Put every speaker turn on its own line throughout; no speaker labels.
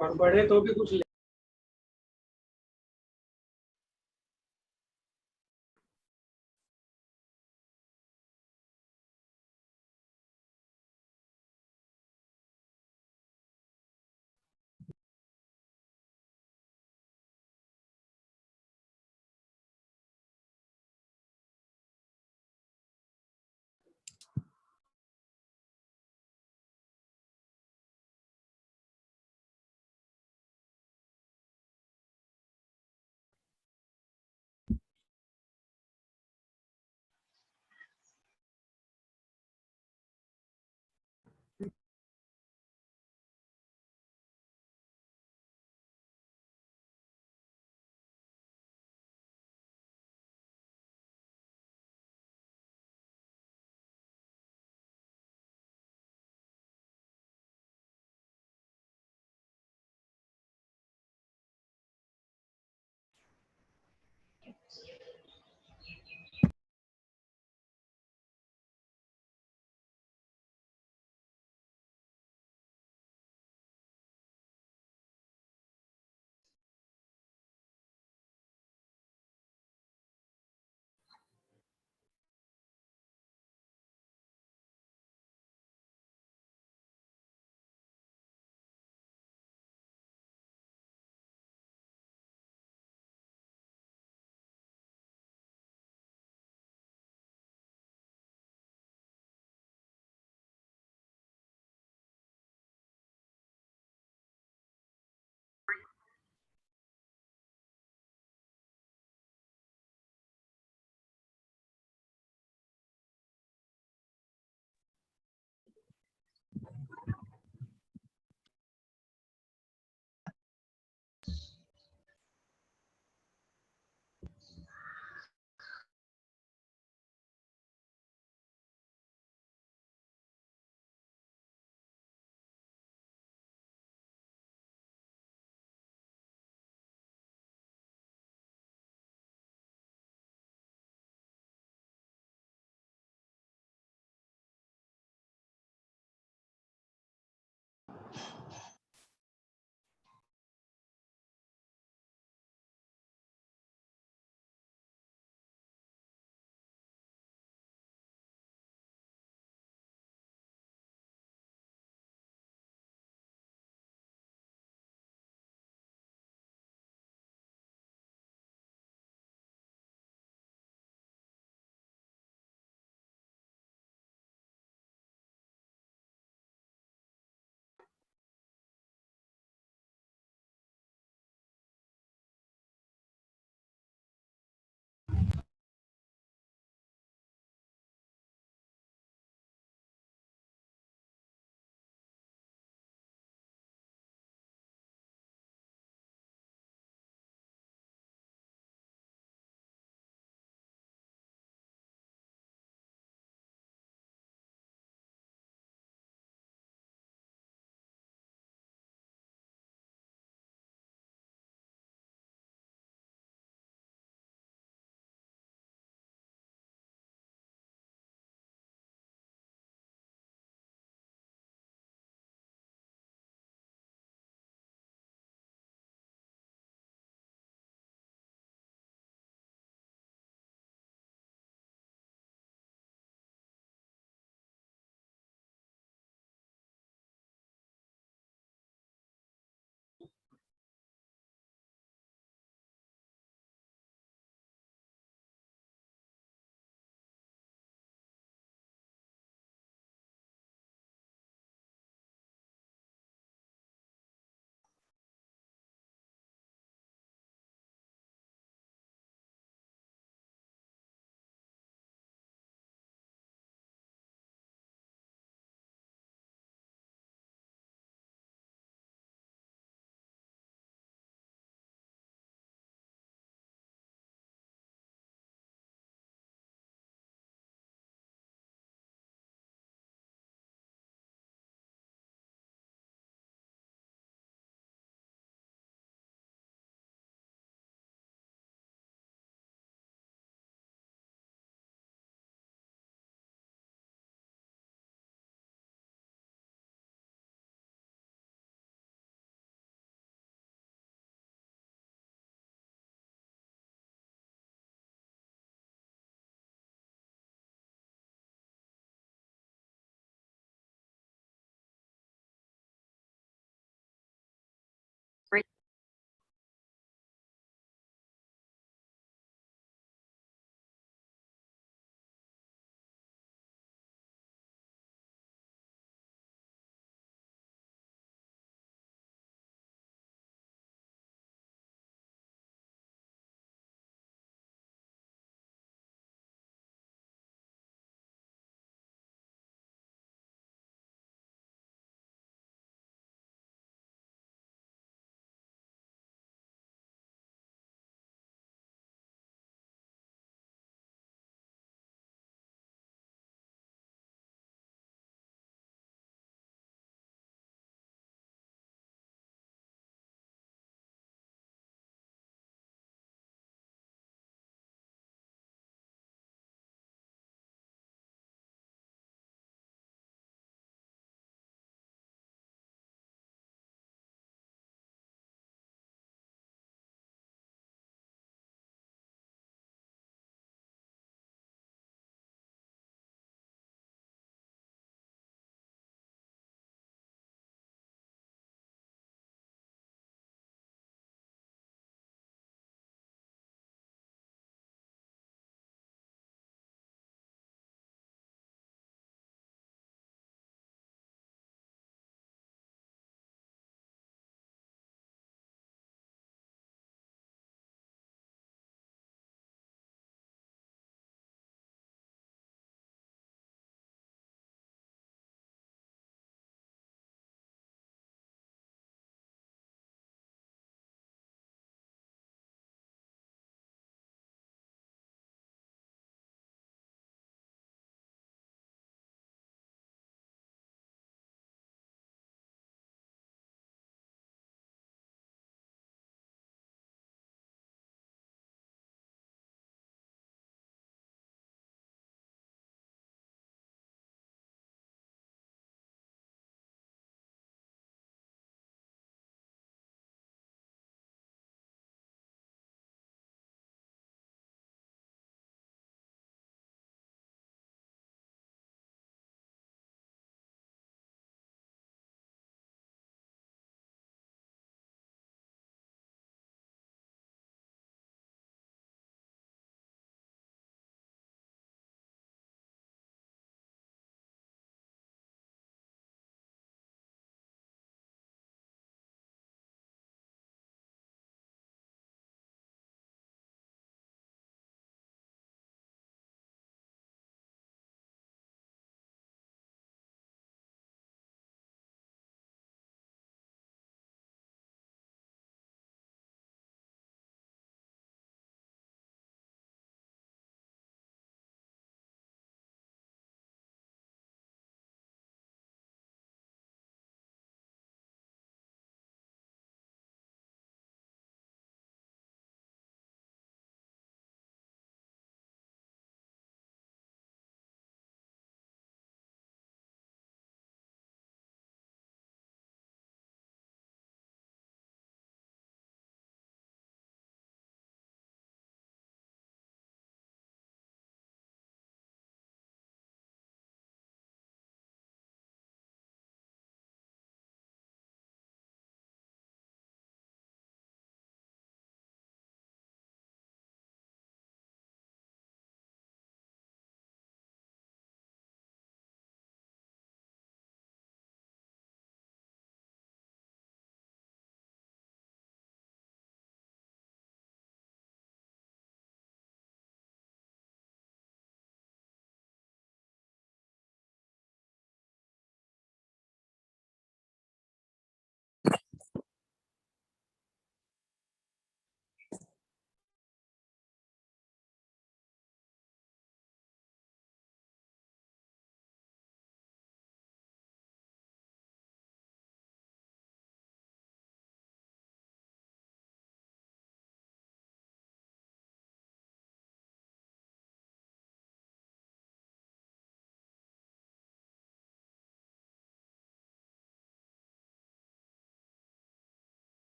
और बढ़े तो भी कुछ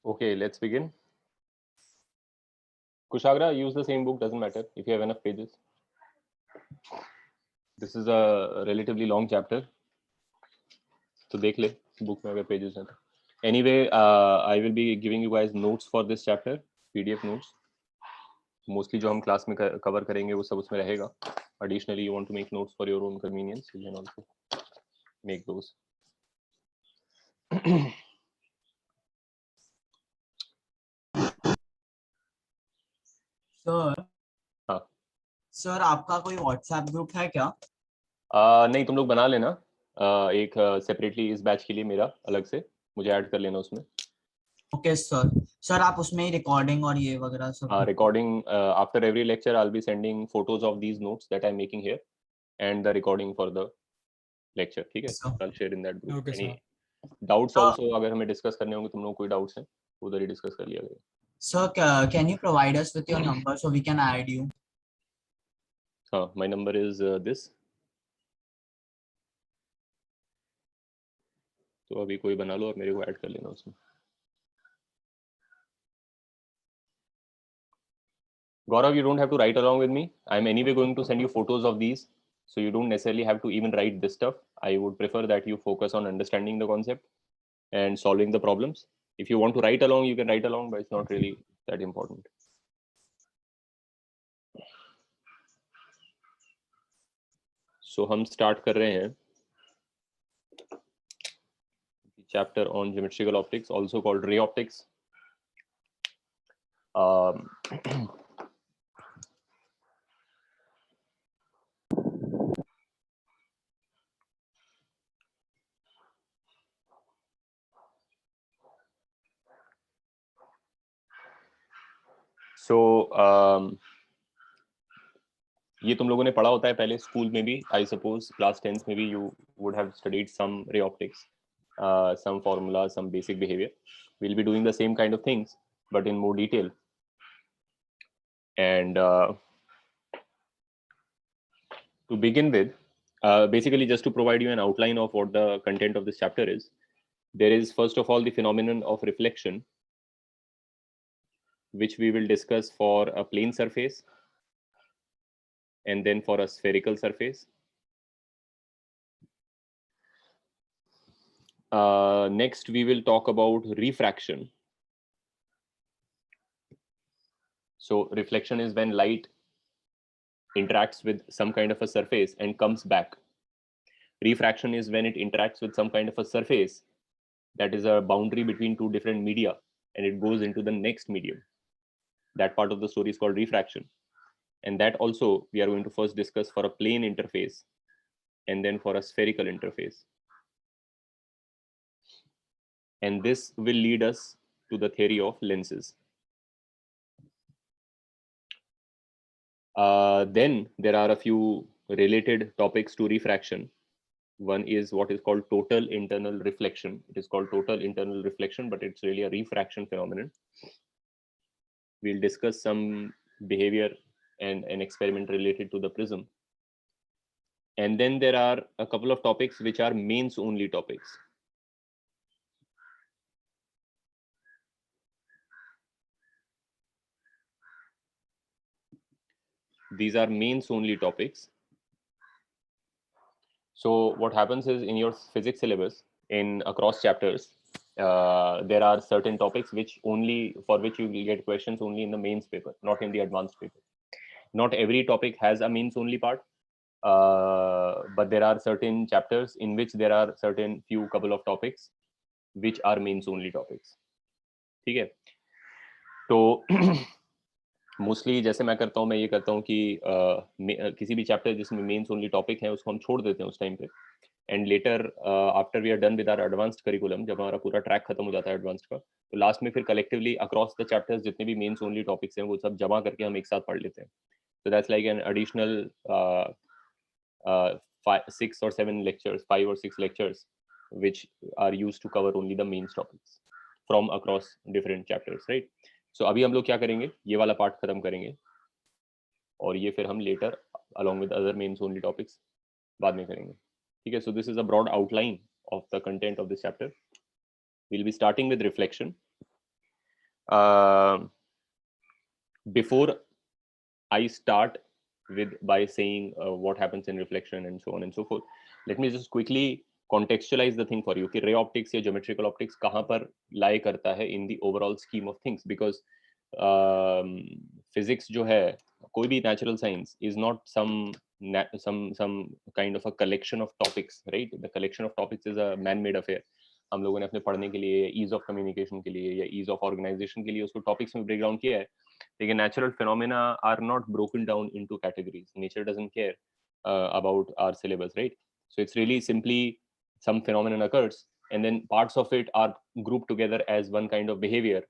Okay, let's begin. Kushagra, use the same book, doesn't matter if you have enough pages. This is a relatively long chapter. So देख ले book में अगर pages हैं तो. Anyway, I will be giving you guys notes for this chapter, PDF notes. Mostly जो हम class में cover करेंगे वो सब उसमें रहेगा. Additionally, you want to make notes for your own convenience, you can also make those.
Sir
हाँ
sir आपका कोई व्हाट्सएप ग्रुप है क्या?
नहीं, तुम लोग बना लेना. एक सेपरेटली इस बैच के लिए मेरा अलग से मुझे ऐड कर लेना उसमें.
Okay sir. सर आप उसमें ही रिकॉर्डिंग और ये वगैरह सब.
Recording after every lecture I'll be sending photos of these notes that I'm making here and the recording for the lecture. ठीक है,
Sir.
I'll share in that group.
Okay,
Any
sir.
doubts
Sir.
also अगर हमें discuss करने होंगे, तुम लोगों को कोई डाउट्स हैं उधर ही डिस्कस कर लिया जाएगा.
Sir, can you provide us with your number so we can add you?
हाँ, my number is this. तो अभी कोई बना लो और मेरे को ऐड कर लेना उसमें. Gaurav, you don't have to write along with me. I'm anyway going to send you photos of these, so you don't necessarily have to even write this stuff. I would prefer that you focus on understanding the concept and solving the problems. If you want to write along, you can write along, but it's not really that important. So हम start कर रहे हैं chapter on geometrical optics, also called ray optics. So ये तुम लोगों ने पढ़ा होता है पहले स्कूल में भी. I suppose class 10th में भी you would have studied some ray optics, some formula, some basic behavior. We'll be doing the same kind of things, but in more detail. And to begin with, basically just to provide you an outline of what the content of this chapter is, there is first of all the phenomenon of reflection, which we will discuss for a plane surface and then for a spherical surface. Next, we will talk about refraction. So reflection is when light interacts with some kind of a surface and comes back. Refraction is when it interacts with some kind of a surface that is a boundary between two different media and it goes into the next medium. That part of the story is called refraction. And that also we are going to first discuss for a plane interface and then for a spherical interface. And this will lead us to the theory of lenses. Then there are a few related topics to refraction. One is what is called total internal reflection. It is called total internal reflection, but it's really a refraction phenomenon. We'll discuss some behavior and an experiment related to the prism. And then there are a couple of topics which are mains only topics. These are mains only topics. So what happens is in your physics syllabus, in across chapters, there are certain topics which only for which you will get questions only in the mains paper, not in the advanced paper. Not every topic has a mains only part, but there are certain chapters in which there are certain few couple of topics which are mains only topics. ठीक है, तो mostly जैसे मैं करता हूँ, मैं ये करता हूँ कि किसी भी चैप्टर जिसमें मेंस ओनली टॉपिक है उसको हम छोड़ देते हैं उस टाइम पे. And later after we are done with our advanced curriculum, जब हमारा पूरा ट्रैक खत्म हो जाता है एडवांस्ड का, तो लास्ट में फिर कलेक्टिवली अक्रॉस द चैप्टर्स जितने भी मेंस ओनली टॉपिक्स हैं वो सब जमा करके हम एक साथ पढ़ लेते हैं. So that's like an additional 6 or 7 lectures, 5 or 6 lectures, which are used to cover only the main topics from across different chapters, right? So अभी हम लोग क्या करेंगे, ये वाला पार्ट खत्म करेंगे और ये फिर हम later along with other mains only topics बाद में करेंगे. ठीक है, so this is a broad outline of the content of this chapter. We'll be starting with reflection. Before I start by saying what happens in reflection and so on and so forth, let me just quickly contextualize the thing for you कि ray optics या geometrical optics कहाँ पर lie करता है in the overall scheme of things, because physics जो है, कोई भी natural science is not some kind of a collection of topics, right? The collection of topics is a man-made affair. हम लोगों ने अपने पढ़ने के लिए, ease of communication के लिए या ease of organization के लिए उसको topics में break down किया है. Like, natural phenomena are not broken down into categories. Nature doesn't care about our syllabus, right? So it's really simply some phenomenon occurs, and then parts of it are grouped together as one kind of behavior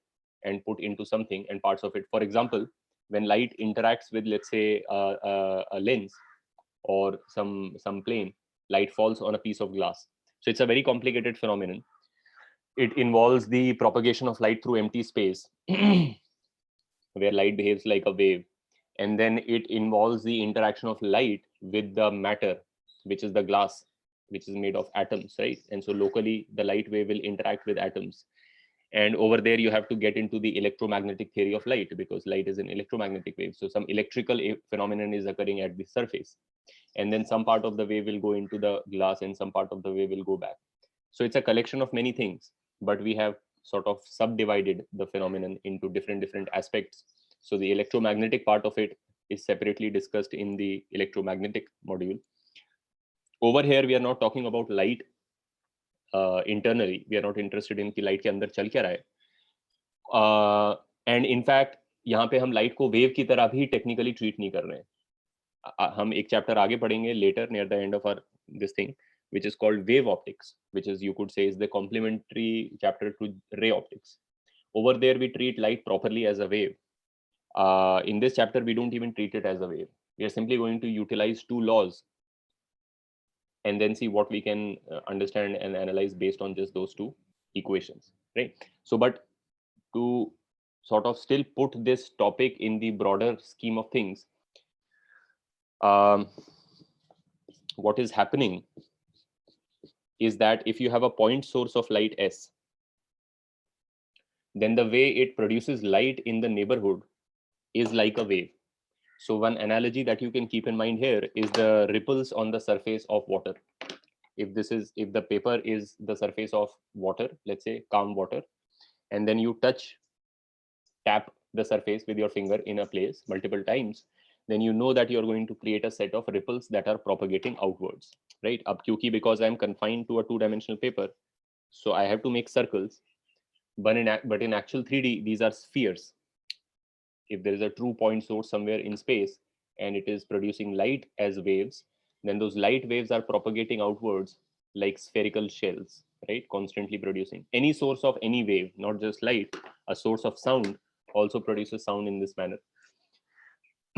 and put into something, and parts of it, for example, when light interacts with, let's say, a lens or some plane, light falls on a piece of glass. So it's a very complicated phenomenon. It involves the propagation of light through empty space where light behaves like a wave, and then it involves the interaction of light with the matter, which is the glass, which is made of atoms, right? And so locally the light wave will interact with atoms, and over there you have to get into the electromagnetic theory of light, because light is an electromagnetic wave. So some electrical phenomenon is occurring at the surface, and then some part of the wave will go into the glass and some part of the wave will go back. So it's a collection of many things, but we have sort of subdivided the phenomenon into different aspects. So the electromagnetic part of it is separately discussed in the electromagnetic module. Over here we are not talking about light internally. We are not interested in कि light के अंदर चल क्या रहा है. And in fact यहाँ पे हम light को wave की तरह भी technically treat नहीं कर रहे हैं. हम एक chapter आगे पढ़ेंगे later near the end of our this thing, which is called wave optics, which is, you could say, is the complementary chapter to ray optics. Over there we treat light properly as a wave. In this chapter we don't even treat it as a wave. We are simply going to utilize two laws and then see what we can understand and analyze based on just those two equations, right? So, but to sort of still put this topic in the broader scheme of things, what is happening is that if you have a point source of light S, then the way it produces light in the neighborhood is like a wave. So one analogy that you can keep in mind here is the ripples on the surface of water. If the paper is the surface of water, let's say calm water, and then you tap the surface with your finger in a place multiple times, then you know that you're going to create a set of ripples that are propagating outwards, right? Because I'm confined to a two-dimensional paper, so I have to make circles, but in actual 3D, these are spheres. If there is a true point source somewhere in space and it is producing light as waves, then those light waves are propagating outwards like spherical shells, right? Constantly producing. Any source of any wave, not just light, a source of sound also produces sound in this manner.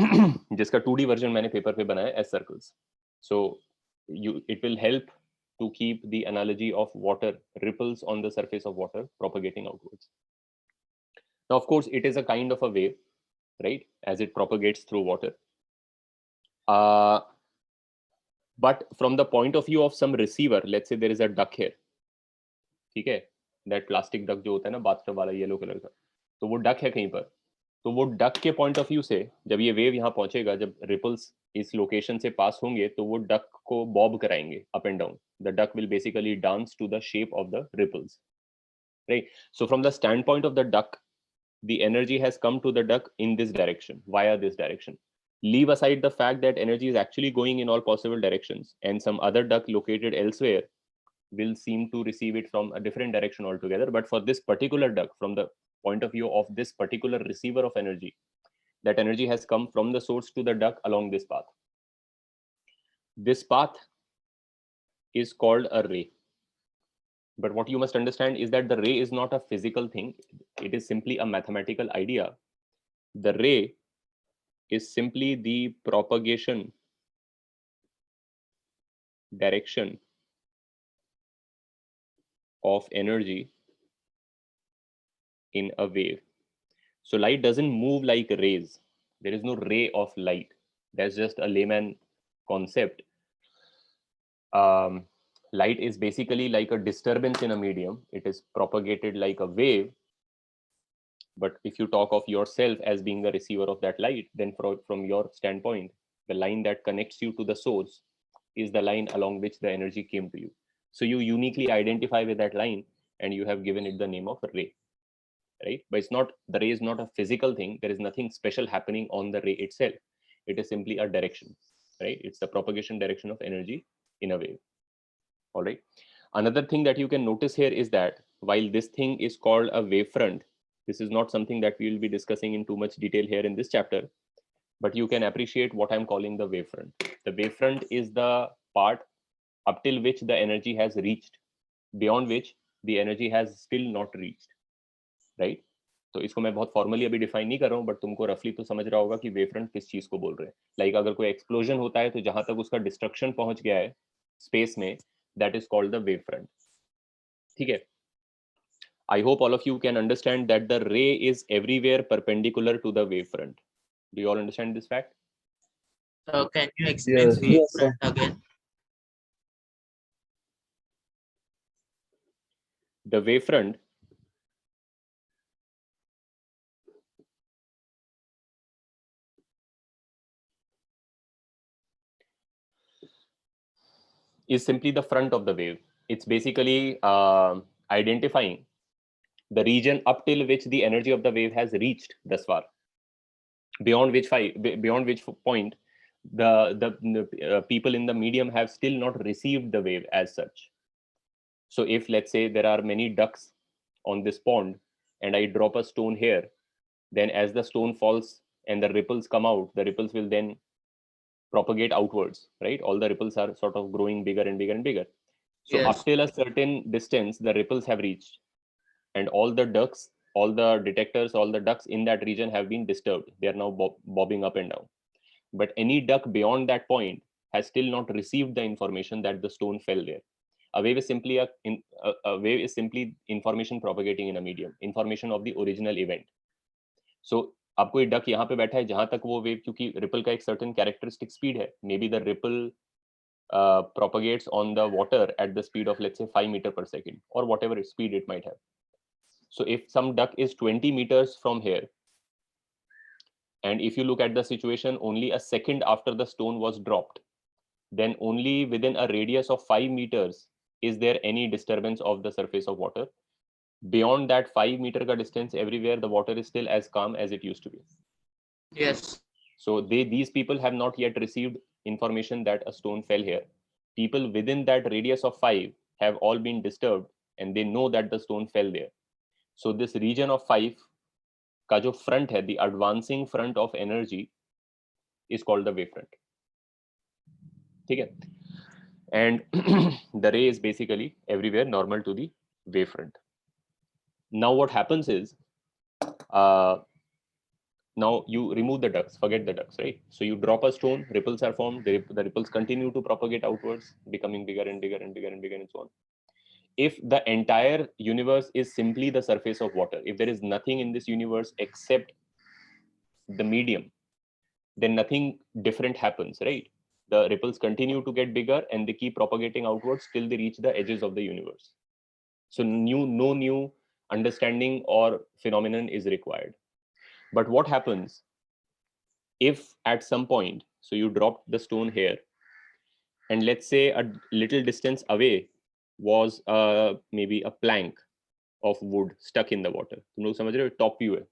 जिसका 2D version मैंने paper पे बनाया as circles. So it will help to keep the analogy of water, ripples on the surface of water propagating outwards. Now, of course, it is a kind of a wave, right, as it propagates through water. But from the point of view of some receiver, let's say there is a duck here, ठीक है, that plastic duck जो होता है ना bathtub वाला yellow colour का, तो वो डक है कहीं पर, तो वो डक के पॉइंट ऑफ व्यू से जब ये वेव यहाँ पहुंचेगा, जब रिपल्स इस लोकेशन से पास होंगे, तो वो डक को बॉब कराएंगे up and down. The duck will basically dance to the shape of the ripples, right? So from the standpoint of the duck, the energy has come to the duck in this direction, via this direction. Leave aside the fact that energy is actually going in all possible directions, and some other duck located elsewhere will seem to receive it from a different direction altogether. But for this particular duck, from the point of view of this particular receiver of energy, that energy has come from the source to the duck along this path. This path is called a ray. But what you must understand is that the ray is not a physical thing. It is simply a mathematical idea. The ray is simply the propagation direction of energy in a wave. So light doesn't move like rays. There is no ray of light. That's just a layman concept. Light is basically like a disturbance in a medium. It is propagated like a wave. But if you talk of yourself as being the receiver of that light, then from your standpoint, the line that connects you to the source is the line along which the energy came to you. So you uniquely identify with that line, and you have given it the name of ray, right? But it's not, the ray is not a physical thing. There is nothing special happening on the ray itself. It is simply a direction, right? It's the propagation direction of energy in a wave. All right. Another thing that you can notice here is that while this thing is called a wavefront, this is not something that we will be discussing in too much detail here in this chapter, but you can appreciate what I'm calling the wavefront. The wavefront is the part up till which the energy has reached, beyond which the energy has still not reached, right? तो इसको मैं बहुत formally अभी define नहीं कर रहा हूँ, but तुमको रफली तो समझ रहा होगा कि वेवफ्रंट किस चीज को बोल रहे हैं. लाइक अगर कोई एक्सप्लोजन होता है तो जहां तक उसका डिस्ट्रक्शन पहुंच गया है स्पेस में, that is called the wavefront. ठीक है. I hope all of you can understand that the ray is everywhere perpendicular to the wavefront. Do you all understand this fact?
Can you explain wavefront again?
The wavefront is simply the front of the wave. It's basically identifying the region up till which the energy of the wave has reached thus far, beyond which point the people in the medium have still not received the wave as such. So if, let's say, there are many ducks on this pond and I drop a stone here, then as the stone falls and the ripples come out, the ripples will then propagate outwards, right? All the ripples are sort of growing bigger and bigger and bigger. So
Yes.
up till a certain distance, the ripples have reached, and all the ducks, all the detectors, all the ducks in that region have been disturbed. They are now bobbing up and down. But any duck beyond that point has still not received the information that the stone fell there. A wave is simply a wave is simply information propagating in a medium, information of the original event. So अब कोई duck यहाँ पे बैठा है जहां तक वो wave, क्योंकि रिपल का एक सर्टेन कैरेक्टरिस्टिक स्पीड है, may be the ripple propagates on the water at the speed of, let's say, 5 meters per second, or whatever speed it might have. So if some duck is 20 meters from here, and if you look at the situation only a second after the stone was dropped, then only within a radius of 5 meters is there any disturbance of the surface of water. Beyond that 5 meter ka distance, everywhere the water is still as calm as it used to be.
Yes.
So these people have not yet received information that a stone fell here. People within that radius of 5 have all been disturbed, and they know that the stone fell there. So this region of 5 का जो front है, the advancing front of energy, is called the wavefront. ठीक है. And the ray is basically everywhere normal to the wavefront. Now what happens is, now you remove the ducts, forget the ducts, right? So you drop a stone, ripples are formed, the ripples continue to propagate outwards, becoming bigger and bigger and bigger and bigger and so on. If the entire universe is simply the surface of water, if there is nothing in this universe except the medium, then nothing different happens, right? The ripples continue to get bigger and they keep propagating outwards till they reach the edges of the universe. So no new understanding or phenomenon is required. But what happens if at some point, so you dropped the stone here, and let's say a little distance away was maybe a plank of wood stuck in the water. तुम लोग समझ रहे हो? Top view है,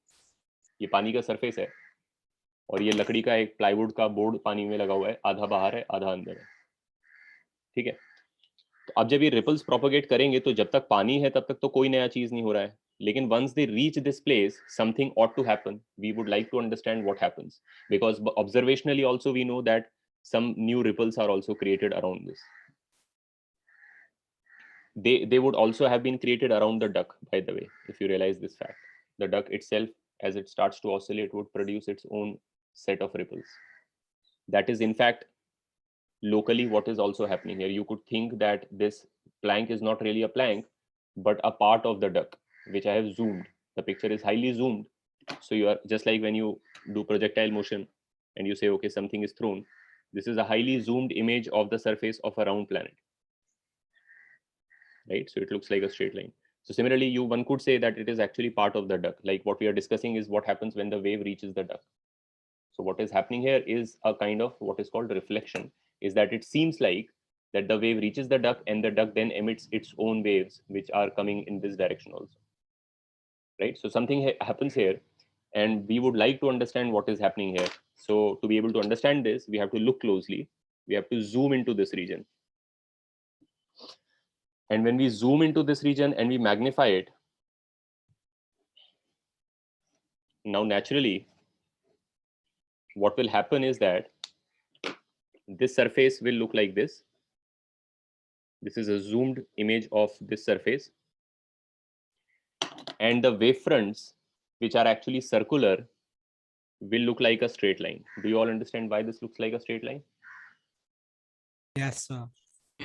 ये पानी का surface है, और ये लकड़ी का एक प्लाईवुड का बोर्ड पानी में लगा हुआ है, आधा बाहर है आधा अंदर है. ठीक है. तो अब जब ये रिपल्स प्रोपोगेट करेंगे तो जब तक पानी है तब तक तो कोई नया चीज नहीं हो रहा है. लेकिन once they reach this place, something ought to happen. We would like to understand what happens, because observationally also we know that some new ripples are also created around this. They would also have been created around the duck, by the way, if you realize this fact. The duck itself, as it starts to oscillate, would produce its own set of ripples. That is in fact locally what is also happening here. You could think that this plank is not really a plank, but a part of the duck, which I have zoomed. The picture is highly zoomed. So you are just like when you do projectile motion and you say, okay, something is thrown. This is a highly zoomed image of the surface of a round planet, right? So it looks like a straight line. So similarly, one could say that it is actually part of the duck. Like what we are discussing is what happens when the wave reaches the duck. So what is happening here is a kind of what is called reflection, is that it seems like that the wave reaches the duck and the duck then emits its own waves, which are coming in this direction also, right? So something happens here, and we would like to understand what is happening here. So to be able to understand this, we have to look closely. We have to zoom into this region. And when we zoom into this region and we magnify it, now naturally, what will happen is that this surface will look like this. This is a zoomed image of this surface. And the wavefronts, which are actually circular, will look like a straight line. Do you all understand why this looks like a straight line?
Yes, sir.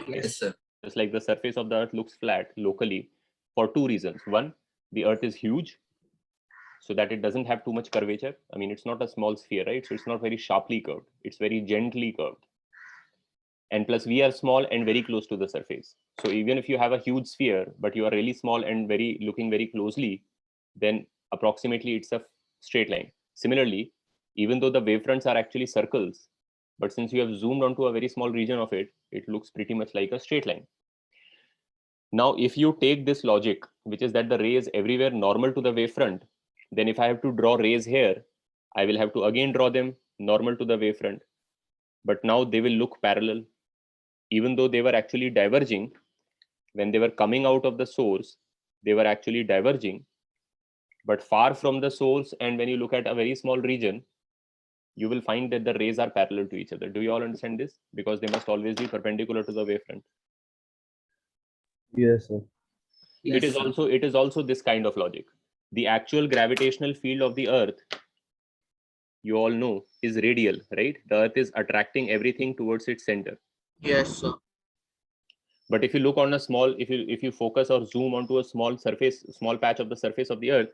Yes, sir.
Just like the surface of the earth looks flat locally for two reasons. One, the earth is huge, so that it doesn't have too much curvature. I mean, it's not a small sphere, right? So it's not very sharply curved. It's very gently curved. And plus we are small and very close to the surface. So even if you have a huge sphere, but you are really small and looking very closely, then approximately it's a straight line. Similarly, even though the wavefronts are actually circles, but since you have zoomed onto a very small region of it, it looks pretty much like a straight line. Now, if you take this logic, which is that the ray is everywhere normal to the wavefront, then if I have to draw rays here, I will have to again draw them normal to the wavefront. But now they will look parallel. Even though they were actually diverging, when they were coming out of the source, they were actually diverging, but far from the source. And when you look at a very small region, you will find that the rays are parallel to each other. Do you all understand this? Because they must always be perpendicular to the wavefront.
Yes, sir.
Yes,
It is also this kind of logic. The actual gravitational field of the earth, you all know, is radial, right? The earth is attracting everything towards its center.
Yes, sir.
But if you look on a small, if you focus or zoom onto a small patch of the surface of the earth,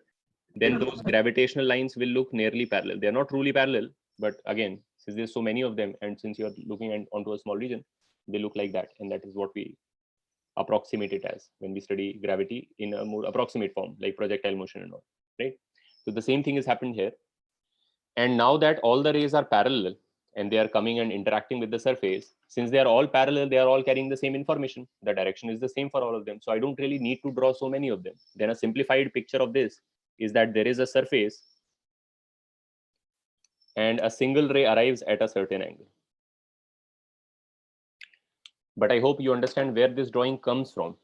then those gravitational lines will look nearly parallel. They're not truly parallel, but again, since there's so many of them, and since you're looking onto a small region, they look like that. And that is what we approximate it as when we study gravity in a more approximate form, like projectile motion and all, right? So the same thing has happened here. And now that all the rays are parallel and they are coming and interacting with the surface, since they are all parallel, they are all carrying the same information. The direction is the same for all of them. So I don't really need to draw so many of them. Then a simplified picture of this is that there is a surface and a single ray arrives at a certain angle. But I hope you understand where this drawing comes from.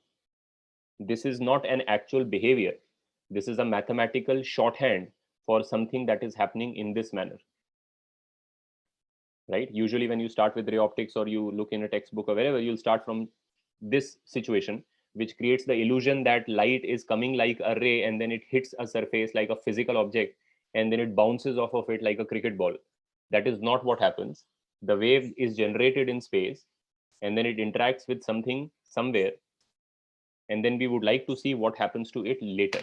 This is not an actual behavior. This is a mathematical shorthand for something that is happening in this manner. Right? Usually when you start with ray optics or you look in a textbook or wherever, you'll start from this situation, which creates the illusion that light is coming like a ray and then it hits a surface like a physical object and then it bounces off of it like a cricket ball. That is not what happens. The wave is generated in space and then it interacts with something somewhere, and then we would like to see what happens to it later,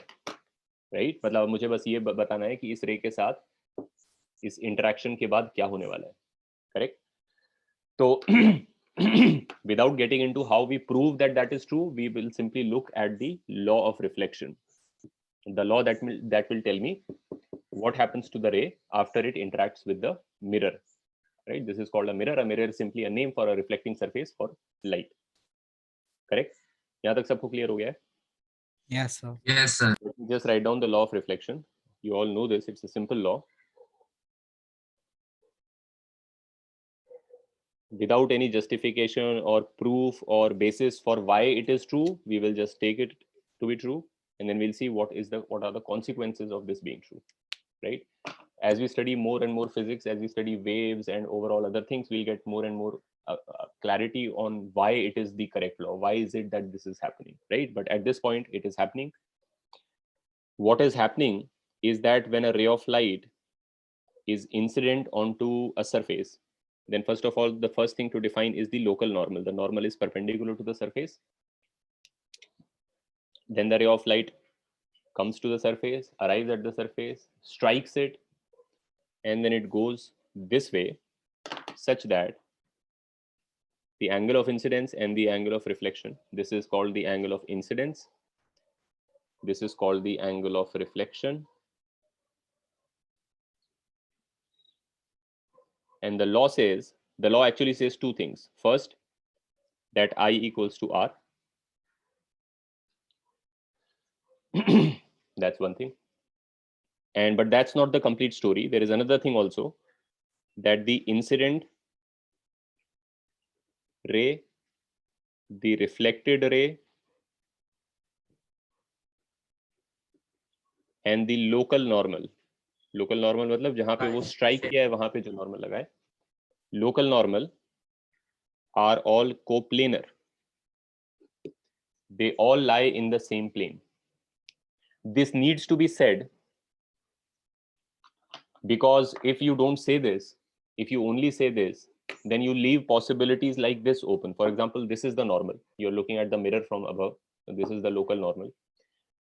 right? मतलब मुझे बस ये बताना है कि इस रे के साथ इस इंटरेक्शन के बाद क्या होने वाला है, correct? So without getting into how we prove that that is true, we will simply look at the law of reflection, the law that will tell me what happens to the ray after it interacts with the mirror, right? This is called a mirror. A mirror is simply a name for a reflecting surface for light, correct? यहाँ तक सबको clear हो गया है?
Yes, sir.
Yes, sir.
Just write down the law of reflection. You all know this. It's a simple law. Without any justification or proof or basis for why it is true, we will just take it to be true, and then we'll see what are the consequences of this being true, right? As we study more and more physics, as we study waves and overall other things, we'll get more and more clarity on why it is the correct law. Why is it that this is happening, right? But at this point, it is happening. What is happening is that when a ray of light is incident onto a surface, then first of all, the first thing to define is the local normal. The normal is perpendicular to the surface. Then the ray of light comes to the surface, arrives at the surface, strikes it, and then it goes this way, such that the angle of incidence and the angle of reflection, this is called the angle of incidence, This is called the angle of reflection. And the law actually says two things. First, that I equals to R. That's one thing. But that's not the complete story. There is another thing also, that the incident ray, the reflected ray, and the local normal मतलब जहां पे वो strike किया है वहां पे जो normal लगा है, local normal are all coplanar. They all lie in the same plane. This needs to be said because if you don't say this, if you only say this, then you leave possibilities like this open. For example, this is the normal. You're looking at the mirror from above. So this is the local normal.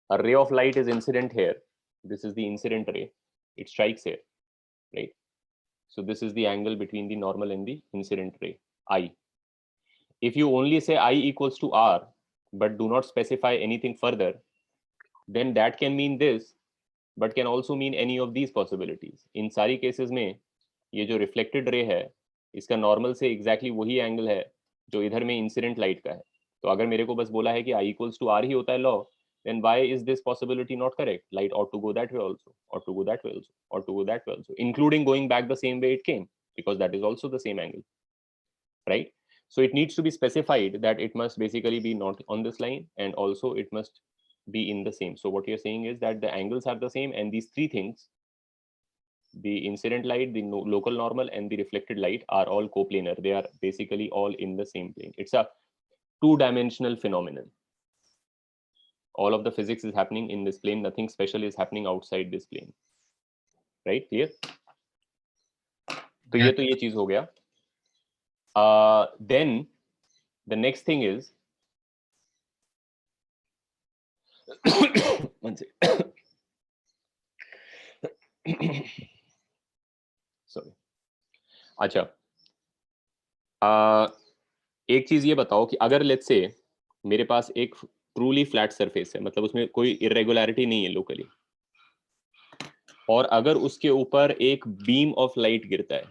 A ray of light is incident here. This is the incident ray. It strikes here, right? So this is the angle between the normal and the incident ray, I. If you only say I equals to R, but do not specify anything further, then that can mean this, but can also mean any of these possibilities. In सारी cases में ये जो reflected ray है, इसका normal से exactly वही angle है जो इधर में incident light का है. तो अगर मेरे को बस बोला है कि I equals to R ही होता है law, then why is this possibility not correct? Light ought to go that way also, or to go that way also, or to go that way also, including going back the same way it came, because that is also the same angle, right? So it needs to be specified that it must basically be not on this line, and also it must be in the same. So what you're saying is that the angles are the same, and these three things, the incident light, the local normal, and the reflected light, are all coplanar. They are basically all in the same plane. It's a two-dimensional phenomenon. All of the physics is happening in this plane. Nothing special is happening outside this plane. Right? Clear? तो ये चीज हो गया. Then the next thing is one second. Sorry. अच्छा, एक चीज ये बताओ कि अगर लेट्स से मेरे पास एक ट्रूली फ्लैट सरफेस है, मतलब उसमें कोई इरेगुलरिटी नहीं है लोकली, और अगर उसके ऊपर एक बीम ऑफ लाइट गिरता है,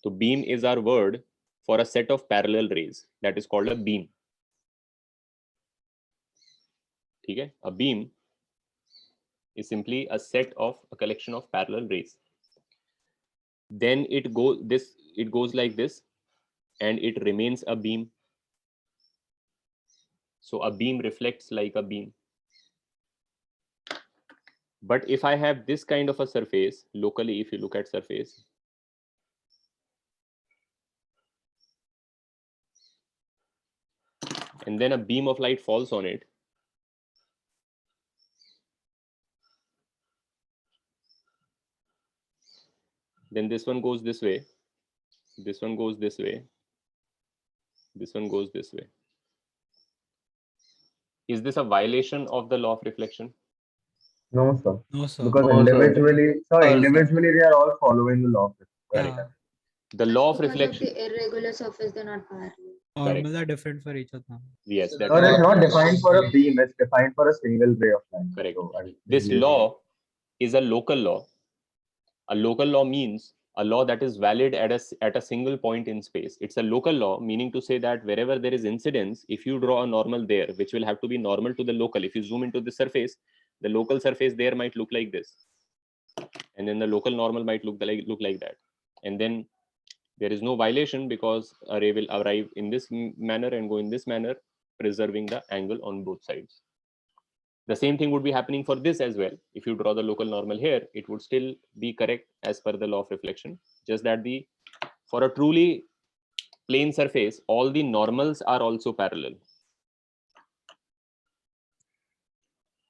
तो beam is our word for a set of parallel rays, that is called a beam. ठीक है, a beam is simply a set of a collection of parallel rays. Then it goes like this, and it remains a beam. So a beam reflects like a beam. But if I have this kind of a surface locally, if you look at surface, and then a beam of light falls on it, then this one goes this way, this one goes this way, this one goes this way. Is this a violation of the law of reflection?
No, sir.
No, sir.
Because
No, sir.
individually they are all following the law of
Yeah.
gravity.
The law of
Because
reflection.
of the irregular surface, they're not parallel.
Normals are different for each other.
Yes, that
Sir,
is
it's not defined for a beam, it's defined for a single ray of light.
correct.
So,
This law is a local law. A local law means a law that is valid at a single point in space. It's a local law, meaning to say that wherever there is incidence, if you draw a normal there, which will have to be normal to the local, if you zoom into the surface, the local surface there might look like this, and then the local normal might look like that, and then there is no violation because a ray will arrive in this manner and go in this manner, preserving the angle on both sides. The same thing would be happening for this as well. If you draw the local normal here, it would still be correct as per the law of reflection. Just that for a truly plane surface, all the normals are also parallel.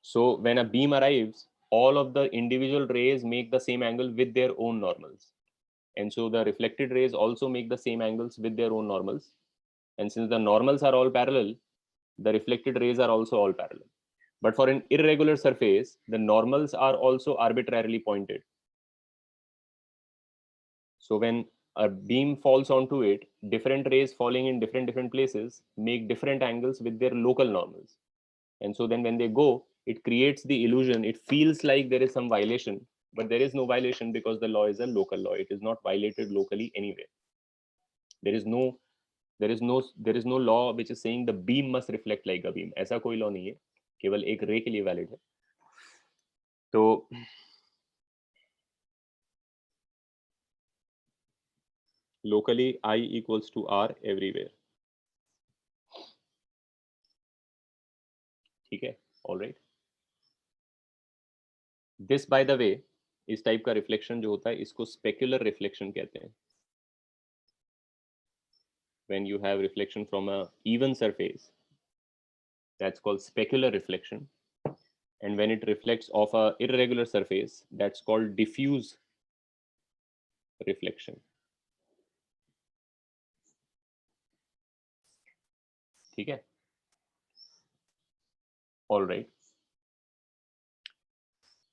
So when a beam arrives, all of the individual rays make the same angle with their own normals. And so the reflected rays also make the same angles with their own normals. And since the normals are all parallel, the reflected rays are also all parallel. But for an irregular surface, the normals are also arbitrarily pointed. So when a beam falls onto it, different rays falling in different places make different angles with their local normals. And so then when they go, it creates the illusion, it feels like there is some violation, but there is no violation because the law is a local law. It is not violated locally anywhere. There is no law which is saying the beam must reflect like a beam. ऐसा कोई law नहीं है, केवल एक ray के लिए valid है. तो locally I equals to R everywhere. ठीक है, all right. This by the way, इस टाइप का रिफ्लेक्शन जो होता है इसको स्पेक्युलर रिफ्लेक्शन कहते हैं. When you have reflection from a even surface, that's called specular reflection, and when it reflects off a irregular surface, that's called diffuse reflection. ठीक है, all right.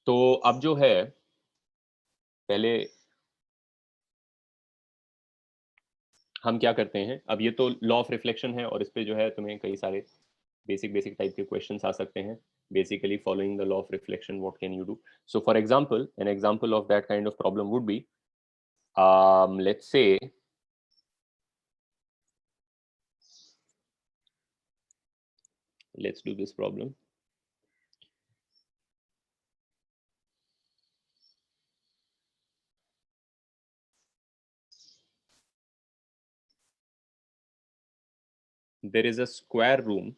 तो अब जो है पहले हम क्या करते हैं, अब ये तो लॉ ऑफ रिफ्लेक्शन है और इस पे जो है तुम्हें कई सारे बेसिक टाइप के क्वेश्चंस आ सकते हैं. Basically following the law of reflection, what can you do? So for example, an example of that kind of problem would be, let's say let's do this problem. There is a square room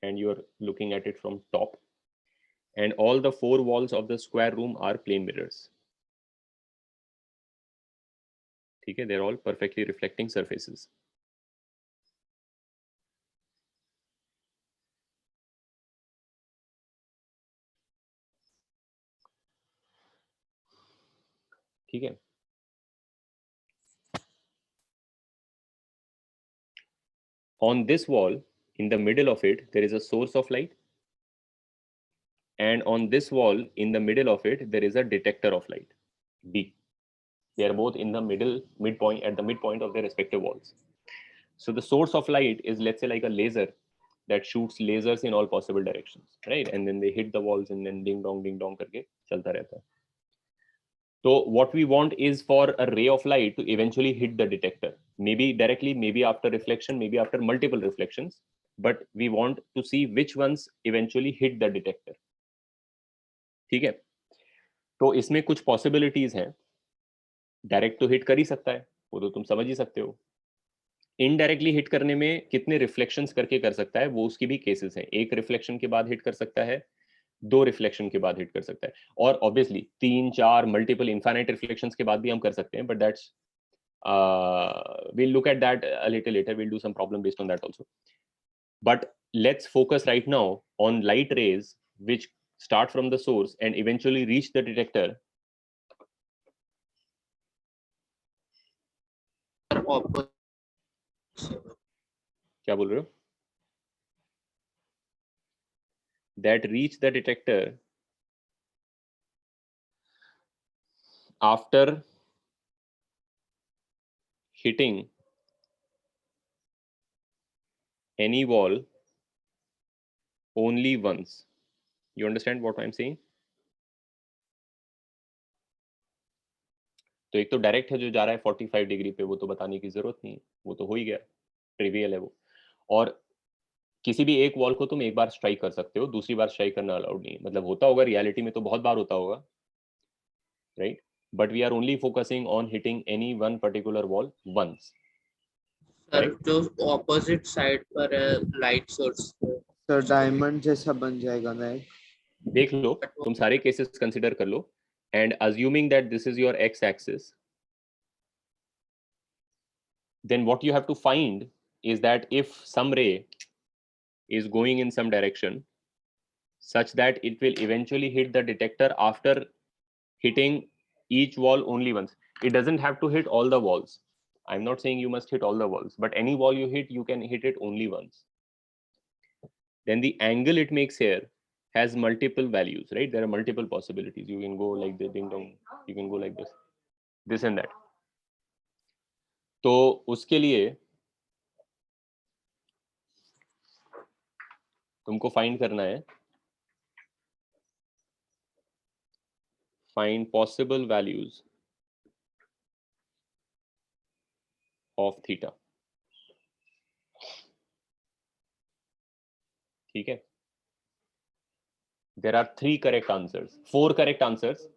and you are looking at it from top, and all the four walls of the square room are plane mirrors. ठीक है, they're all perfectly reflecting surfaces. ठीक है, on this wall, in the middle of it, there is a source of light, and on this wall, in the middle of it, there is a detector of light, B. They are both in the midpoint, at the midpoint of their respective walls. So the source of light is, let's say, like a laser that shoots lasers in all possible directions, right? And then they hit the walls and then ding dong करके चलता रहता है. So what we want is for a ray of light to eventually hit the detector, maybe directly, maybe after reflection, maybe after multiple reflections, but we want to see which ones eventually hit the detector. ठीक है, तो इसमें कुछ possibilities हैं. Direct तो hit कर ही सकता है, वो तो तुम समझ ही सकते हो. इनडायरेक्टली हिट करने में कितने रिफ्लेक्शंस करके कर सकता है, वो उसकी भी केसेस हैं. एक रिफ्लेक्शन के बाद हिट कर सकता है, दो रिफ्लेक्शन के बाद हिट कर सकता है, और ऑब्वियसली 3, 4 मल्टीपल इनफाइनाइट रिफ्लेक्शंस के बाद भी हम कर सकते हैं. But that's we'll look at that a little later. We'll do some problem based on that also. But let's focus right now on light rays which start from the source and eventually reach the detector. क्या बोल रहे हो? That reach the detector after hitting any wall only once. You understand what I'm saying? तो एक तो direct है जो जा रहा है 45 डिग्री पे, वो तो बताने की जरूरत नहीं है, वो तो हो ही गया, ट्रिवियल है वो. और किसी भी एक वॉल को तुम एक बार स्ट्राइक कर सकते हो, दूसरी बार स्ट्राइक करना अलाउड नहीं है. मतलब होता होगा रियलिटी में तो बहुत बार होता होगा, right? But we are only focusing on hitting any one particular wall once.
Sir जो ऑपोजिट साइड पर है लाइट सोर्स,
सर डायमंड जैसा बन जाएगा ना.
देख लो, तुम सारे केसेस कंसिडर कर लो, and assuming that this is your x-axis, then what you have to find is that if some ray is going in some direction such that it will eventually hit the detector after hitting each wall only once. It doesn't have to hit all the walls. I'm not saying you must hit all the walls, but any wall you hit, you can hit it only once. Then the angle it makes here has multiple values, right? There are multiple possibilities. You can go like this, ding dong. You can go like this and that. तो उसके लिए तुमको find करना है find possible values of theta. ठीक है, there are 3 correct answers, 4 correct answers,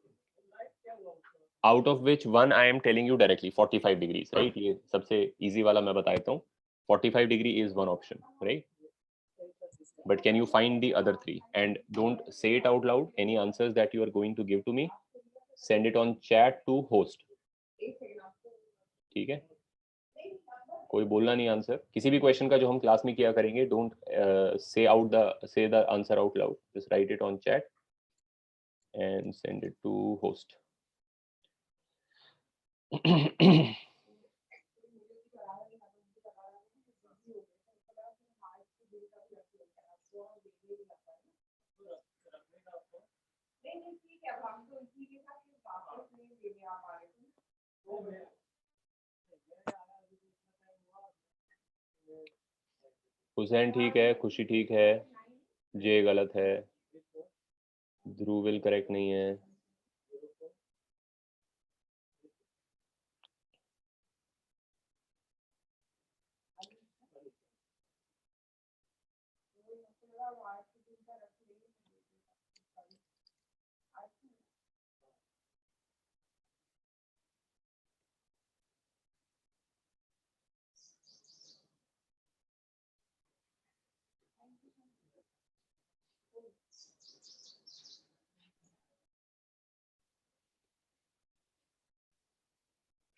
out of which one I am telling you directly 45 degrees, right? ये सबसे easy वाला मैं बता देता हूँ, 45 degree is one option, right? But can you find the other 3? And don't say it out loud. Any answers that you are going to give to me, send it on chat to host. ठीक है, कोई बोलना नहीं answer. किसी भी question का जो हम क्लास में किया करेंगे, don't say the answer out loud. Just write it on chat and send it to host. Hussain ठीक है, खुशी ठीक है, जे गलत है, ध्रुविल करेक्ट नहीं है,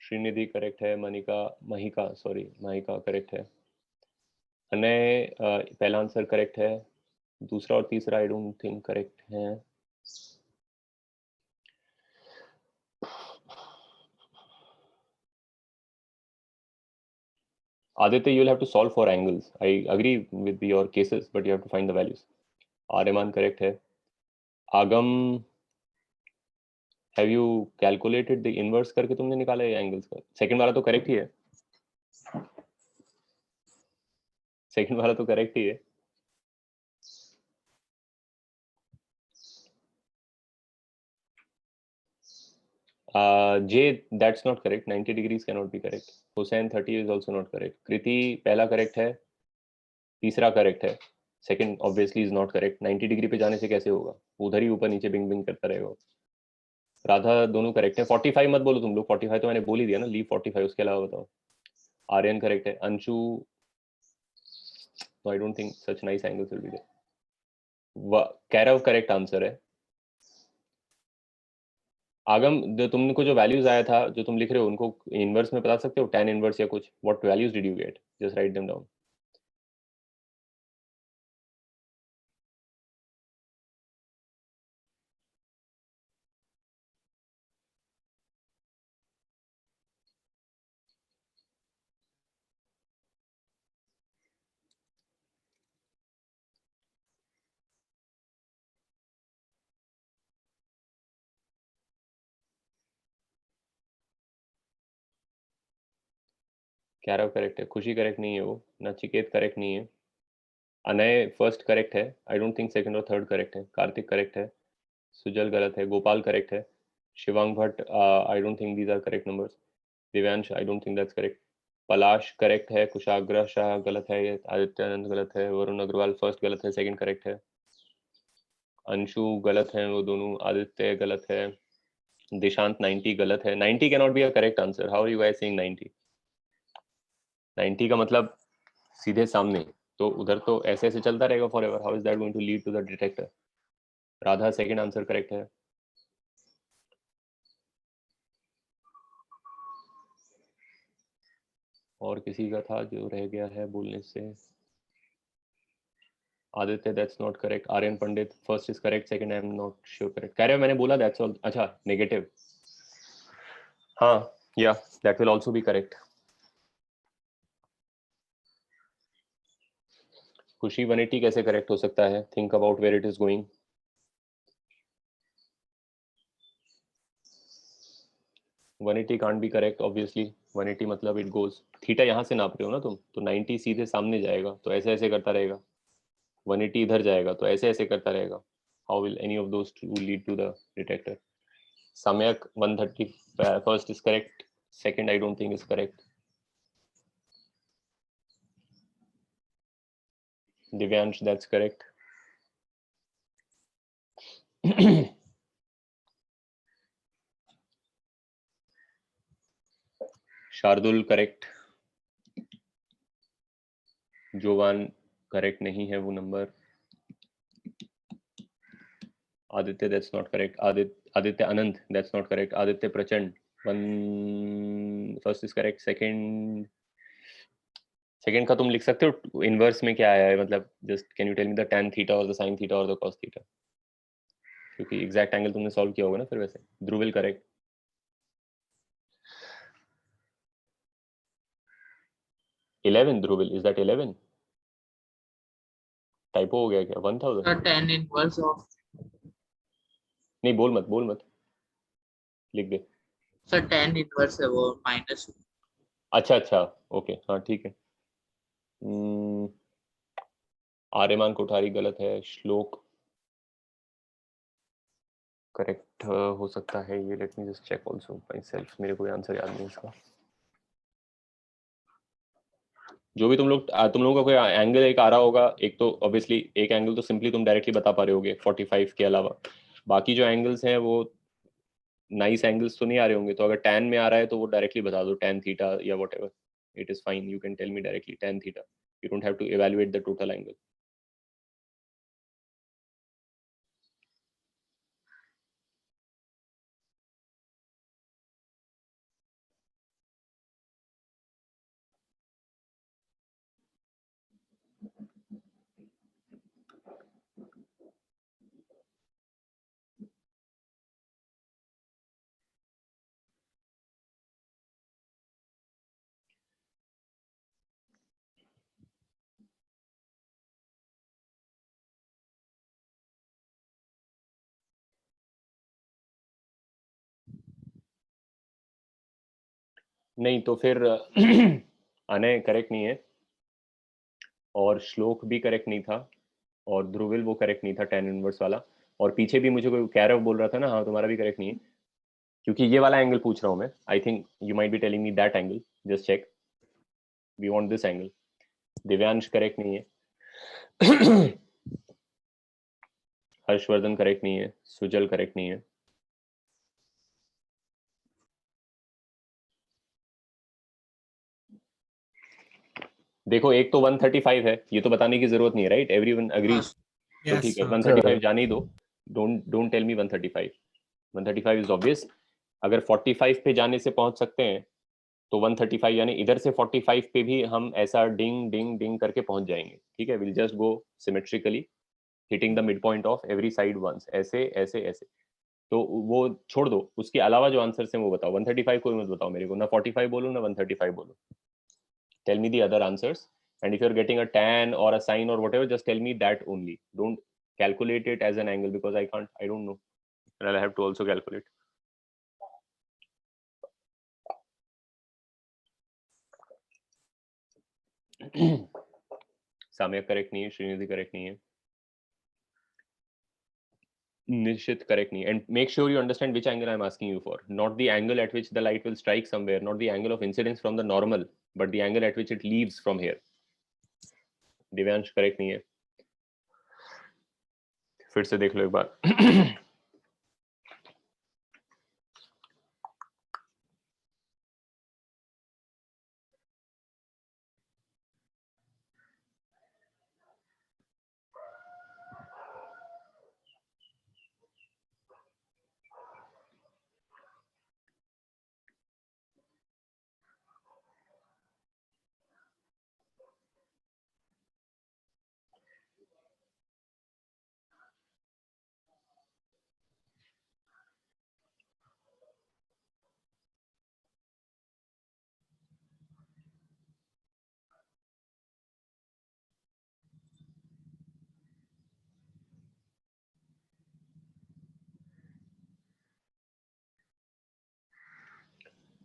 श्रीनिधि करेक्ट है, महिका करेक्ट है, अनय पहला आंसर करेक्ट है, दूसरा और तीसरा आई डोंट थिंक करेक्ट है। Aditya, you'll have to solve for angles. I agree with your cases, but you have to find the values. Aryaman correct है। Agam, have you calculated the inverse करके तुमने निकाला है angles का? Second वाला तो correct ही है, सेकंड वाला तो करेक्ट ही है। J, that's not correct. 90 degrees cannot be correct. Hussain 30 is also not correct. Kriti पहला correct है, तीसरा correct है, second obviously is not correct. 90 degree पे जाने से कैसे होगा, उधर ही ऊपर नीचे बिंग बिंग करता रहेगा। राधा दोनों करेक्ट है। 45 मत बोलो तुम लोग, 45 तो मैंने बोल ही दिया ना, लीव 45, उसके अलावा बताओ। आर्यन करेक्ट है। Anshu, I don't think such nice angles will be there. Kairav correct answer है। आगम, जो तुमको जो वैल्यूज आया था, जो तुम लिख रहे हो, उनको इनवर्स में बता सकते हो, tan इनवर्स या कुछ? What values did you get? Just write them down. Kairav correct है, खुशी करेक्ट नहीं है वो, नचिकेत करेक्ट नहीं है, अनय फर्स्ट करेक्ट है, आई डोंट थिंक सेकंड और थर्ड करेक्ट है, कार्तिक करेक्ट है, सुजल गलत है, गोपाल करेक्ट है, Shivang Bhatt I don't think these are correct numbers, Divyansh I don't think that's correct, Palash correct है, कुशाग्र शाह गलत है, आदित्यानंद गलत है, वरुण अग्रवाल फर्स्ट गलत है, सेकंड करेक्ट है, अंशु गलत है वो दोनों, आदित्य गलत है, दिशांत 90 गलत है। 90 can not be a correct answer. How are you guys saying 90? 90 का मतलब सीधे सामने, तो उधर तो ऐसे ऐसे चलता रहेगा forever. How is that going to lead to the detector? Radha second answer correct है। और किसी का था जो रह गया है बोलने से? Aditya that's not correct. Aryan Pandit first is correct, second I am not sure correct. कार्य मैंने बोला दैट्स ऑल। अच्छा नेगेटिव, हाँ या that will also be correct. Khushi 180 कैसे करेक्ट हो सकता है? Think about where it is going. One eighty can't be correct obviously. 180 मतलब इट गोज, थीटा यहाँ से नाप रहे हो ना तुम, तो 90 सीधे सामने जाएगा, तो ऐसे ऐसे करता रहेगा। 180 इधर जाएगा, तो ऐसे ऐसे करता रहेगा. How will any of those two lead to the detector? Samyak 130 first is correct. Second, I don't think is correct. Divyansh, that's correct. Shardul correct. Jovan correct नहीं है वो नंबर. Aditya that's not correct. Aditya Anant that's not correct. Aditya Prachand one first is correct. Second का तुम लिख सकते हो inverse में क्या आया है, मतलब just can you tell me the tan theta और द sin थीटा और द cos थीटा, क्योंकि एग्जैक्ट एंगल तुमने सॉल्व किया होगा ना फिर. वैसे Dhruvil correct. 11 Dhruvil, is that 11? Typo हो गया क्या? 1000?
Sir, tan inverse of
नहीं बोल मत लिख दे.
sir tan inverse है वो minus.
अच्छा ओके हाँ ठीक है. आर्यमान कोठारी गलत है. श्लोक करेक्ट हो सकता है ये. Let me just check also myself. मेरे को आंसर याद नहीं इसका. जो भी तुम लोगों का कोई एंगल एक आ रहा होगा, एक तो ऑब्वियसली एक एंगल तो सिंपली तुम डायरेक्टली बता पा रहे होगे 45 के अलावा. बाकी जो एंगल्स हैं वो नाइस एंगल्स तो नहीं आ रहे होंगे. तो अगर tan में आ रहा है तो वो डायरेक्टली बता दो, tan थीटा या whatever. It is fine, you can tell me directly tan theta. You don't have to evaluate the total angle. नहीं तो फिर अनय करेक्ट नहीं है, और श्लोक भी करेक्ट नहीं था, और ध्रुविल वो करेक्ट नहीं था tan इनवर्स वाला. और पीछे भी मुझे कोई कैरव बोल रहा था ना, हाँ तुम्हारा भी करेक्ट नहीं है, क्योंकि ये वाला एंगल पूछ रहा हूँ मैं. I think you might be telling me that angle. Just check, we want this angle. Divyansh correct नहीं है. हर्षवर्धन करेक्ट नहीं है. सुजल करेक्ट नहीं है. देखो एक तो 135 है, ये तो बताने की जरूरत नहीं है, राइट? Everyone agrees. तो ठीक है, 135 जाने ही दो. Don't tell me 135. 135 is obvious. अगर 45 पे जाने से पहुंच सकते हैं तो 135, यानी इधर से 45 पे भी हम ऐसा डिंग डिंग डिंग करके पहुंच जाएंगे. ठीक है, will just go symmetrically hitting the midpoint of every side once. ऐसे ऐसे ऐसे. तो वो छोड़ दो, उसके अलावा जो आंसर्स हैं वो बताओ. 135 कोई मत बताओ मेरे को, ना 45 बोलो ना 135 बोलो. Tell me the other answers, and if you're getting a tan or a sin or whatever, just tell me that only. Don't calculate it as an angle, because I don't know, and I'll have to also calculate. साम्य correct नहीं है. Srinidhi correct नहीं है. निश्चित correct नहीं. And make sure you understand which angle I'm asking you for. Not the angle at which the light will strike somewhere, not the angle of incidence from the normal, but the angle at which it leaves from here. Divyansh correct नहीं है. फिर से देख लो एक बार.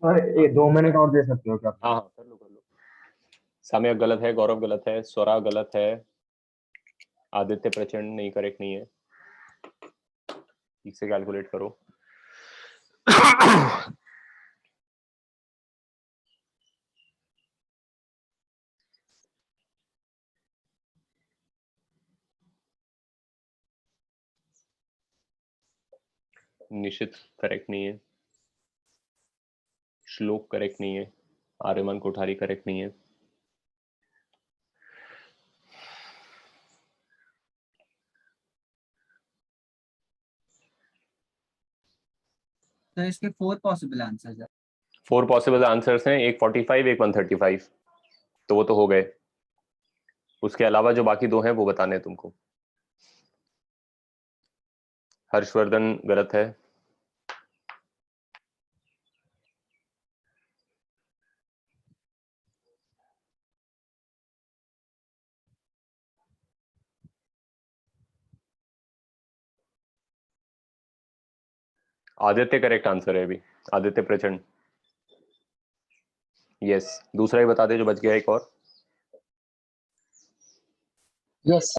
Sir ये 2 minute और दे सकते हो क्या?
हाँ हाँ कर लो. साम्य गलत है, गौरव गलत है, स्वरा गलत है, आदित्य प्रचंड नहीं, करेक्ट नहीं है, ठीक से कैलकुलेट करो। निशित करेक्ट नहीं है, श्लोक करेक्ट नहीं है, आर्यमान कोठारी करेक्ट नहीं है।
तो इसके 4 पॉसिबल आंसर्स है।
4 पॉसिबल आंसर्स हैं, एक 45 एक 135, तो वो तो हो गए। उसके अलावा जो बाकी 2 हैं वो बताने हैं तुमको। हर्षवर्धन गलत है, आदित्य करेक्ट आंसर है अभी, आदित्य प्रचंड। यस, दूसरा ही बता दे जो बच गया एक और।
Yes.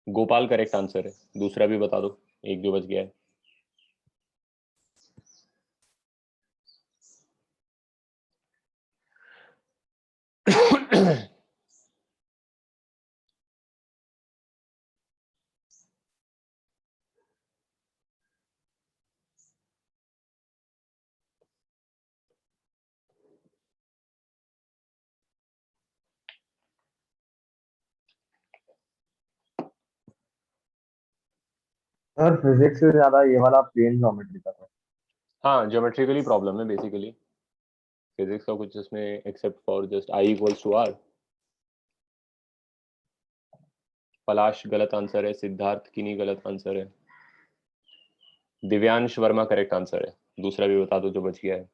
गोपाल करेक्ट आंसर है, दूसरा भी बता दो, एक जो बच गया है।
सर फिजिक्स से ज्यादा ये वाला प्लेन ज्योमेट्री का था।
हाँ, ज्योमेट्रिकली प्रॉब्लम है बेसिकली, फिजिक्स का कुछ इसमें except for just I equals to R. Palash गलत आंसर है, सिद्धार्थ किनी गलत आंसर है, दिव्यांश वर्मा करेक्ट आंसर है, दूसरा भी बता दो जो बच गया है।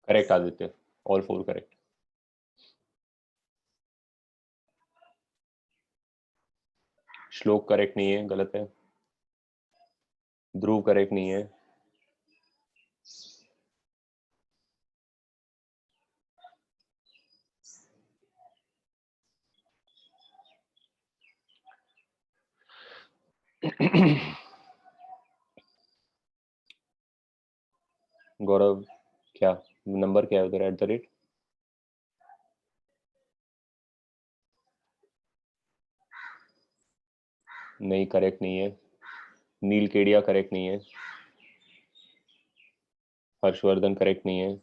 Correct Aditya, all 4 correct. श्लोक करेक्ट नहीं है, गलत है। ध्रुव करेक्ट नहीं है। गौरव, क्या नंबर क्या है उधर एट द रेट? नहीं, करेक्ट नहीं है। नील केडिया करेक्ट नहीं है। हर्षवर्धन करेक्ट नहीं है।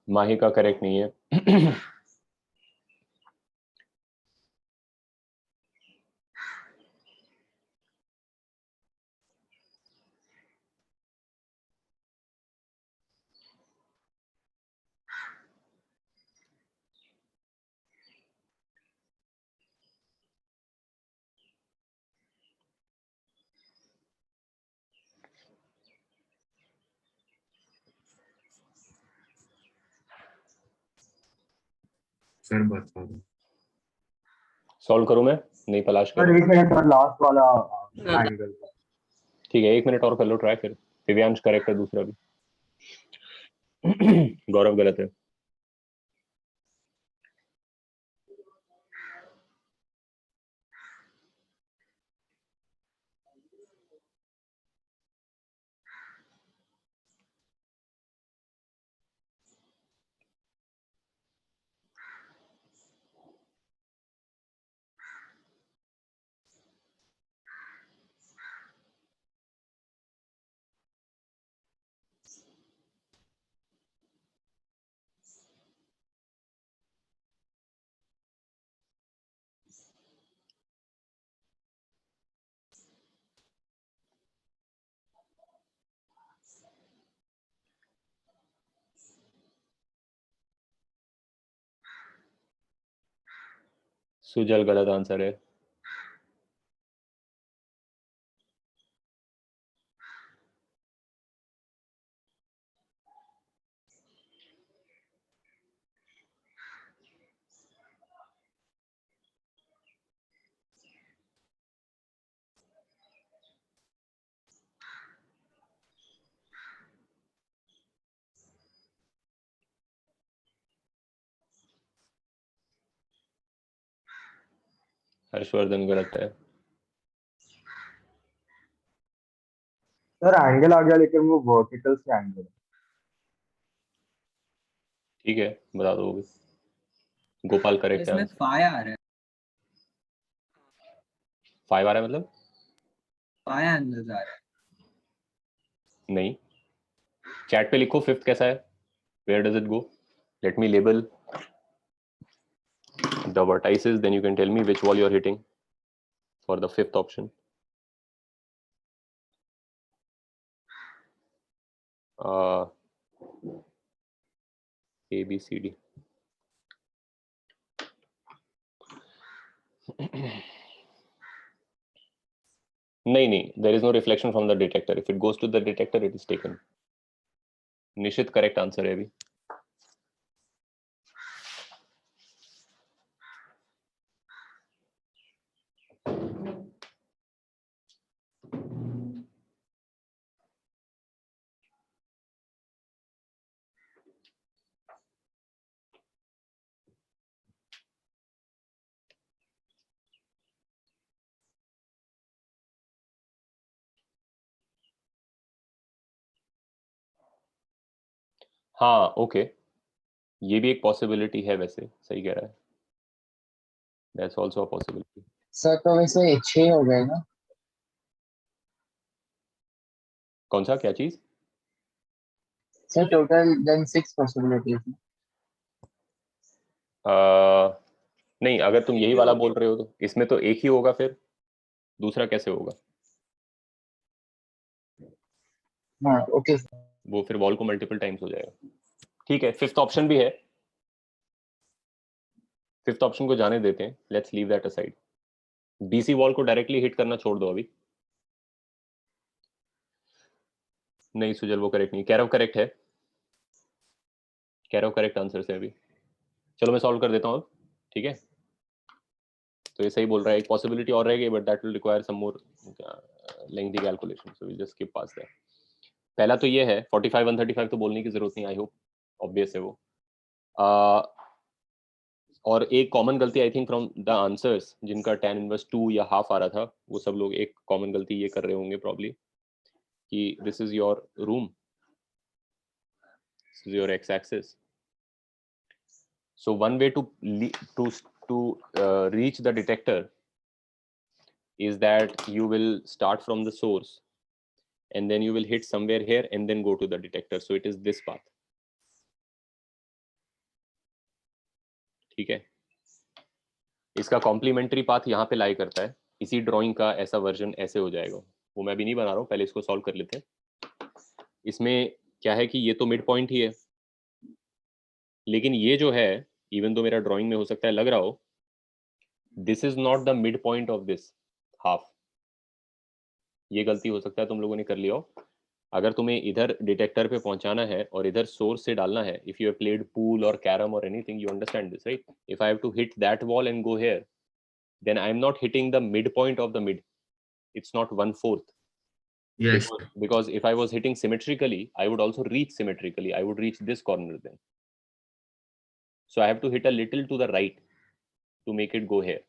माहिका करेक्ट नहीं है।
सर बता दो।
सॉल्व करूं मैं? नहीं, पलाश
सर
करो।
1 मिनट पर लास्ट वाला एंगल।
ठीक है, 1 मिनट और कर लो ट्राई, फिर दिव्यांश करेक्ट है, दूसरा भी। गौरव गलत है। सुजल गलत आंसर है। हर्षवर्धन गलत है।
सर एंगल आ गया लेकिन वो वर्टिकल से एंगल।
ठीक है, बता दोगे। गोपाल करेक्ट है।
इसमें फाई आ रहा है,
5 आ रहा है मतलब?
फाई एंगल्स आ रहा है।
नहीं, चैट पे लिखो फिफ्थ कैसा है, where does it go, let me label the vertices, then you can tell me which wall you're hitting for the fifth option. A, B, C, D. नहीं, there is no reflection from the detector. If it goes to the detector, it is taken. Nishit correct answer है अभी। हाँ okay, ये भी एक possibility है, वैसे सही कह रहा है, that's also a possibility.
Sir तो वैसे 6 हो गए ना?
कौन सा, क्या चीज?
Sir total then 6 possibilities.
नहीं, अगर तुम यही वाला बोल रहे हो तो इसमें तो एक ही होगा, फिर दूसरा कैसे होगा?
हाँ ओके।
वो फिर वॉल को मल्टीपल टाइम्स हो जाएगा। ठीक है, फिफ्थ ऑप्शन भी है, फिफ्थ ऑप्शन को जाने देते हैं, let's leave that aside. BC wall को डायरेक्टली हिट करना छोड़ दो अभी। नहीं सुजल, वो करेक्ट नहीं, कैरव करेक्ट है, कैरव करेक्ट आंसर से अभी। चलो मैं सॉल्व कर देता हूँ अब, ठीक है। तो ये सही बोल रहा है, एक पॉसिबिलिटी और रहेगी, but that will require some more lengthy calculation, so we just skip pass that. पहला तो ये है 45 135 तो बोलने की जरूरत नहीं, आई होप ऑब्वियस है वो। और एक कॉमन गलती I think from the answers जिनका tan इनवर्स 2 या हाफ आ रहा था, वो सब लोग एक कॉमन गलती ये कर रहे होंगे प्रॉब्ली कि this is your room, this is your x axis, so one way to reach the detector is that you will start from the source and then you will hit somewhere here and then go to the detector, so it is this path, ठीक है। इसका complementary path यहाँ पे लाई करता है, इसी drawing का ऐसा वर्जन ऐसे हो जाएगा, वो मैं भी नहीं बना रहा हूँ, पहले इसको सॉल्व कर लेते हैं। इसमें क्या है कि ये तो मिड पॉइंट ही है, लेकिन ये जो है, इवन तो मेरा ड्राइंग में हो सकता है लग रहा हो, this is not the midpoint of this half, ये गलती हो सकता है तुम लोगों ने कर लिया हो। अगर तुम्हें इधर डिटेक्टर पे पहुंचाना है और इधर सोर्स से डालना है, if you have played pool और कैरम और anything, you understand this right. If I have to hit that wall and go here, then I am not hitting the midpoint of the mid. It's not 1/4.
Yes.
Because if I was hitting symmetrically, I would also reach symmetrically. I would reach this corner then. So I have to hit a little to the right to make it go here.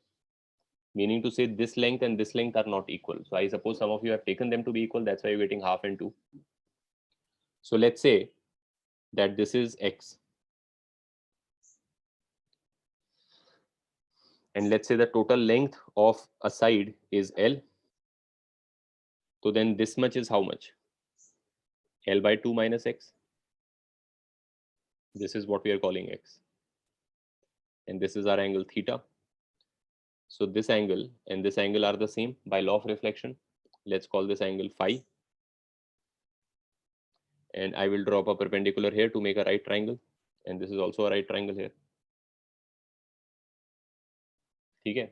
Meaning to say this length and this length are not equal. So I suppose some of you have taken them to be equal. That's why you're getting half and 2. So let's say that this is x. And let's say the total length of a side is L. So then this much is how much? L by 2 minus x. This is what we are calling x. And this is our angle theta. So this angle and this angle are the same by law of reflection. Let's call this angle phi. And I will drop a perpendicular here to make a right triangle. And this is also a right triangle here. ठीक है,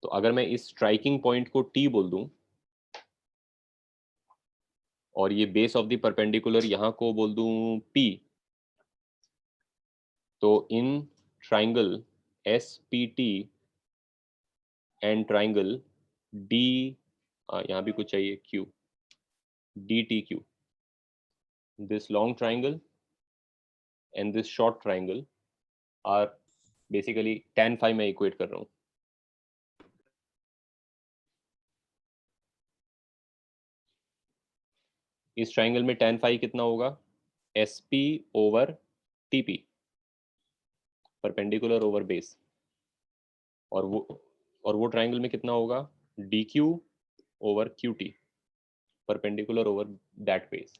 तो अगर मैं इस striking point को T बोल दूं और ये बेस ऑफ द परपेंडिकुलर यहाँ को बोल दूं P, तो in triangle SPT and triangle D, यहाँ भी कुछ चाहिए Q, DTQ, this long triangle and this short triangle are basically tan phi मैं equate कर रहा हूँ. इस ट्राइंगल में tan phi कितना होगा? SP over TP, perpendicular over base, और वो ट्राइंगल में कितना होगा? DQ over QT, perpendicular over that base,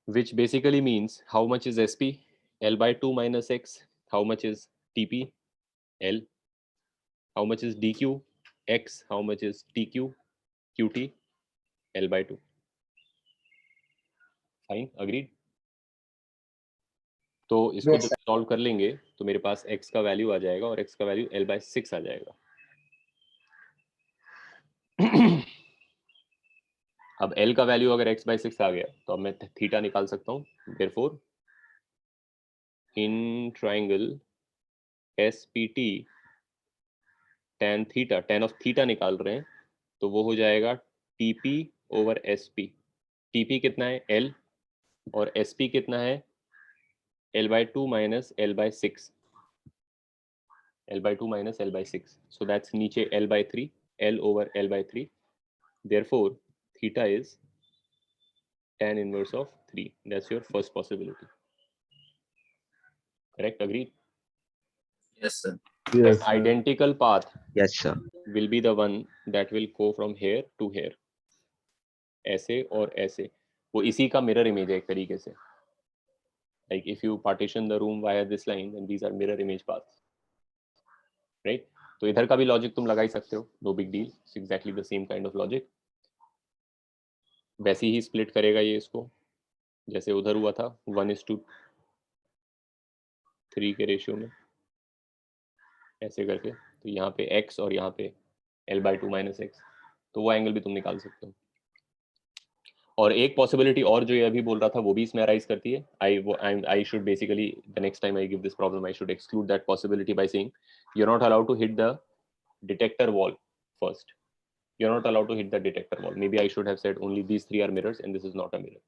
which basically means how much is SP? L by 2 minus X. How much is TP? L. How much is DQ? X. How much is TQ? QT? L by 2. Fine, agreed. तो इसको
Yes,
जब solve कर लेंगे तो मेरे पास x का value आ जाएगा और x का वैल्यू L by 6 आ जाएगा. अब L का वैल्यू अगर x by 6 आ गया तो अब मैं थीटा निकाल सकता हूँ. Therefore, in triangle SPT tan theta, tan of theta निकाल रहे हैं तो वो हो जाएगा TP ओवर SP. TP कितना है? L, और SP कितना है? L by 2 minus L by 6. L by 2 minus L by 6. So that's नीचे L by 3, L over L by 3. Therefore, theta is tan inverse of 3. That's your first possibility. Correct? Agreed?
Yes, sir.
Yes,
That identical path
Yes, sir.
will be the one that will go from here to here. ऐसे और ऐसे. वो इसी का mirror image है एक तरीके से. Like if you partition the room via this line, then these are mirror image paths. Right? तो इधर का भी लॉजिक तुम लगा ही सकते हो. No big deal. It's exactly the same kind of logic. वैसे ही स्प्लिट करेगा ये इसको, जैसे उधर हुआ था 1:3 के रेशियो में, ऐसे करके. तो यहाँ पे x और यहाँ पे L by 2 minus x, तो वो एंगल भी तुम निकाल सकते हो. और एक पॉसिबिलिटी और जो ये अभी बोल रहा था वो भी इसमें अराइज करती है. I should basically the next time I give this problem I should exclude that possibility by saying you are not allowed to hit the detector wall first. You are not allowed to hit the detector wall. Maybe I should have said only these three are mirrors and this is not a mirror.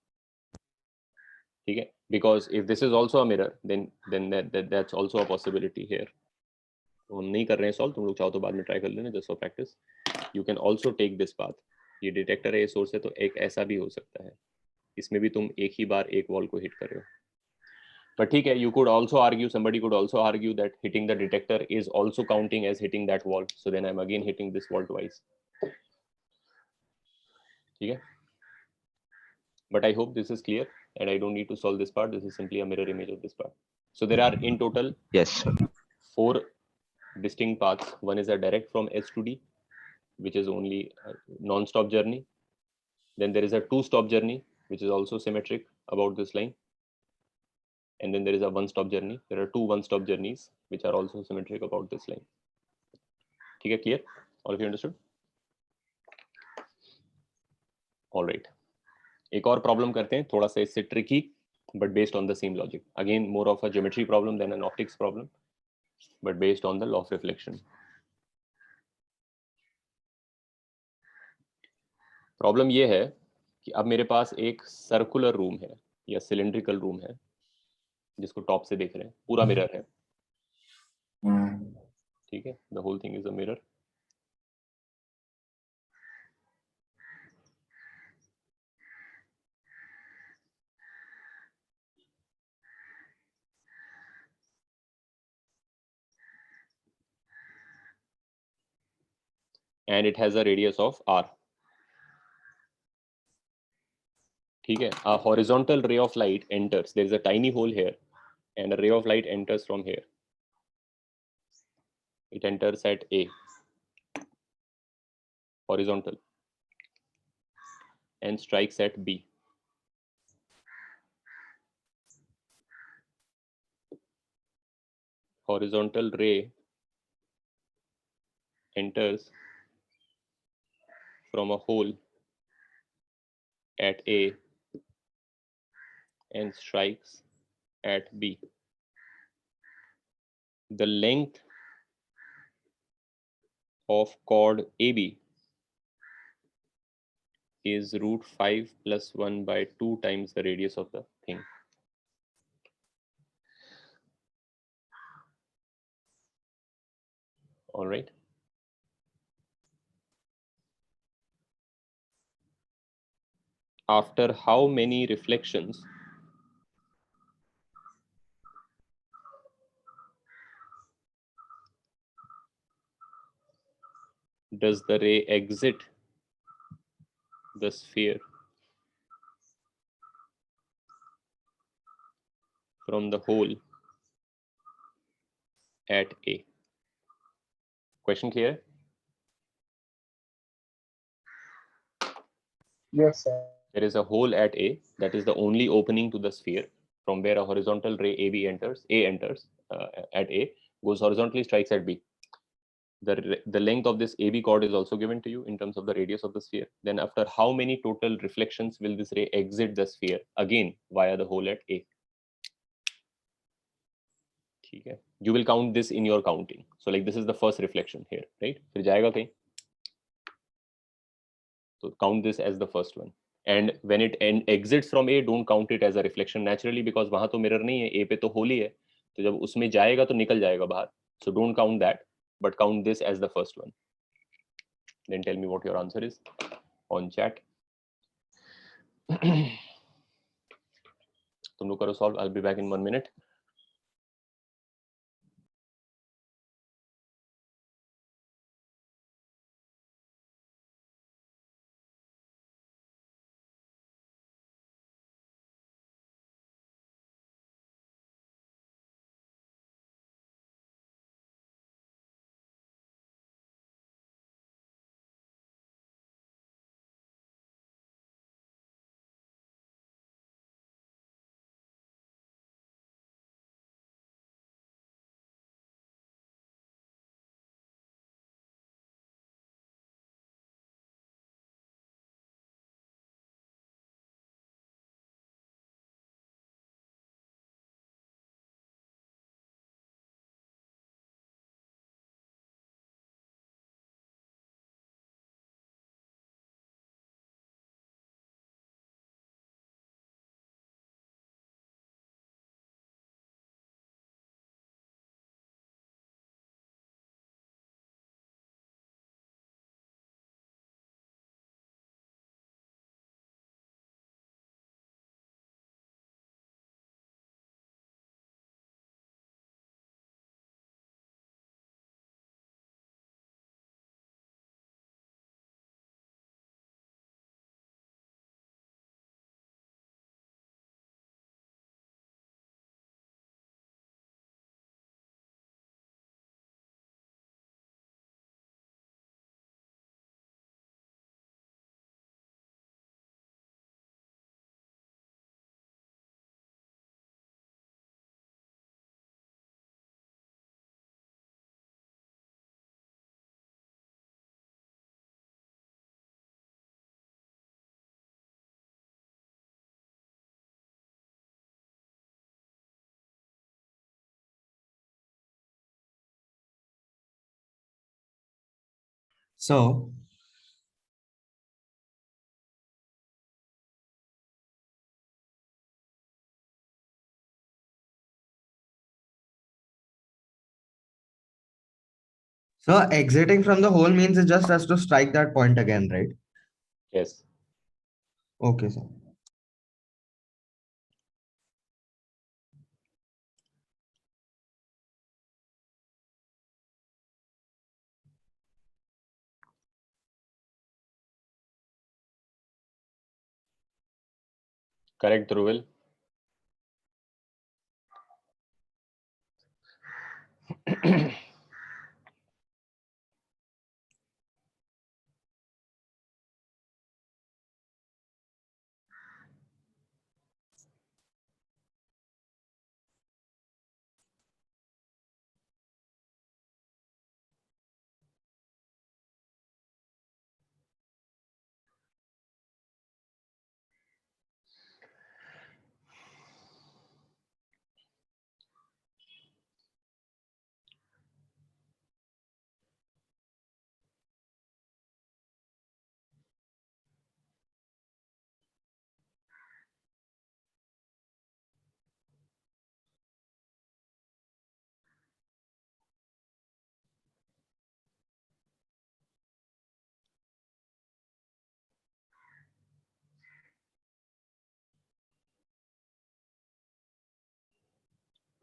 ठीक है? Because if this is also a mirror, then that's also a possibility here. तो हम नहीं कर रहे हैं solve, तुम लोग चाहो तो बाद में ट्राई कर लेना just for practice. You can also take this path. ये डिटेक्टर है, ये सोर्स है, तो एक ऐसा भी हो सकता है. इसमें भी तुम एक ही बार एक वॉल को हिट कर रहे हो. But ठीक है, you could also argue, somebody could also argue that hitting the detector is also counting as hitting that wall. So then I'm again hitting this wall twice. ठीक है? But I hope this is clear and I don't need to solve this part. This is simply a mirror image of this part. So there are in total
Yes, sir.
4 distinct paths. One is a direct from S to D, which is only a non-stop journey. Then there is a 2-stop journey, which is also symmetric about this line. And then there is a 1-stop journey. There are 2 1-stop journeys, which are also symmetric about this line. ठीक है? Clear? All of you understood? All right. एक और problem करते हैं, थोड़ा सा इससे tricky, but based on the same logic. Again more of a geometry problem then an optics problem, but based on the law of reflection. Problem ये है कि अब मेरे पास एक सर्कुलर रूम है या सिलिंड्रिकल रूम है जिसको टॉप से देख रहे हैं, पूरा मिरर है. ठीक है, the whole thing is a mirror. and it has a radius of r. ठीक है, a horizontal ray of light enters, there is a tiny hole here and a ray of light enters from here. It enters at A, horizontal, and strikes at B. Horizontal ray enters from a hole at A and strikes at B. The length of chord AB is root 5 plus 1 by 2 times the radius of the thing. All right. After how many reflections does the ray exit the sphere from the hole at A? Question clear?
Yes, sir.
There is a hole at A that is the only opening to the sphere from where a horizontal ray AB enters. A enters at A, goes horizontally, strikes at B. The length of this AB chord is also given to you in terms of the radius of the sphere. Then after how many total reflections will this ray exit the sphere? Again, via the hole at A. Okay. You will count this in your counting. So like this is the first reflection here, right? फिर जाएगा कहीं. So count this as the first one. And when it exits from A, don't count it as a reflection naturally because वहां तो mirror नहीं है, A पे तो hole ही है. तो जब उसमें जाएगा तो निकल जाएगा बाहर. So don't count that, but count this as the first one. Then tell me what your answer is on chat. तुम लोग करो solve. I'll be back in 1 minute.
So, exiting from the hole means it just has to strike that point again, right?
Yes.
Okay, sir.
Correct, Dhruval.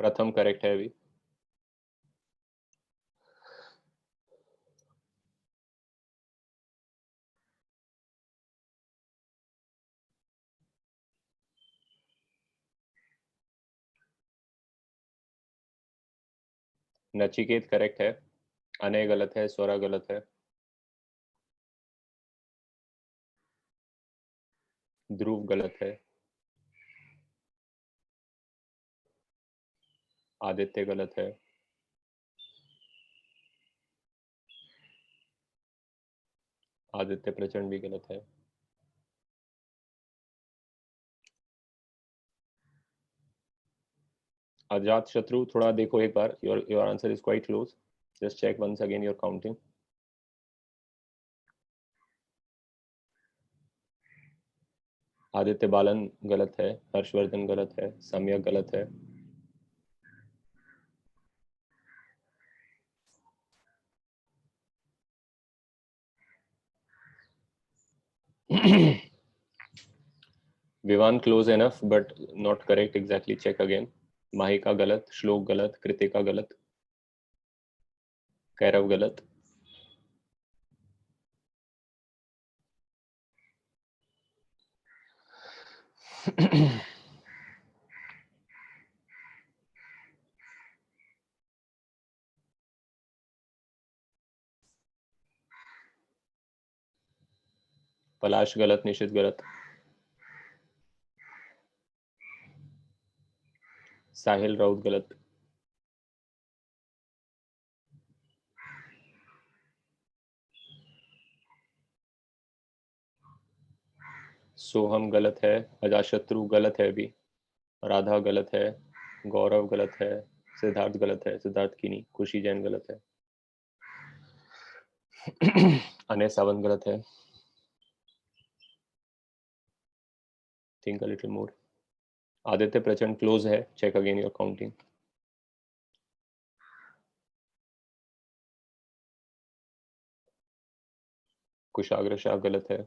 प्रथम correct है अभी। Nachiket correct है, अनय गलत है, स्वरा गलत है, ध्रुव गलत है, आदित्य गलत है, आदित्य प्रचंड भी गलत है, अजात शत्रु थोड़ा देखो एक बार, your answer is quite close, just check once again your counting. Aditya Balan गलत है, हर्षवर्धन गलत है, सम्यक गलत है, Vivaan close enough but not correct exactly, check again. Mahika गलत, श्लोक गलत, कृतिका गलत, कैरव गलत, पलाश गलत, निशित गलत, साहिल राउत गलत, सोहम गलत है, अजाशत्रु गलत है अभी, राधा गलत है, गौरव गलत है, सिद्धार्थ गलत है, सिद्धार्थ की नहीं, खुशी जैन गलत है, अनय सावंत गलत है, think a little more, Aditya प्रचंड क्लोज है, चेक अगेन योर काउंटिंग। कुशाग्र शाह गलत है,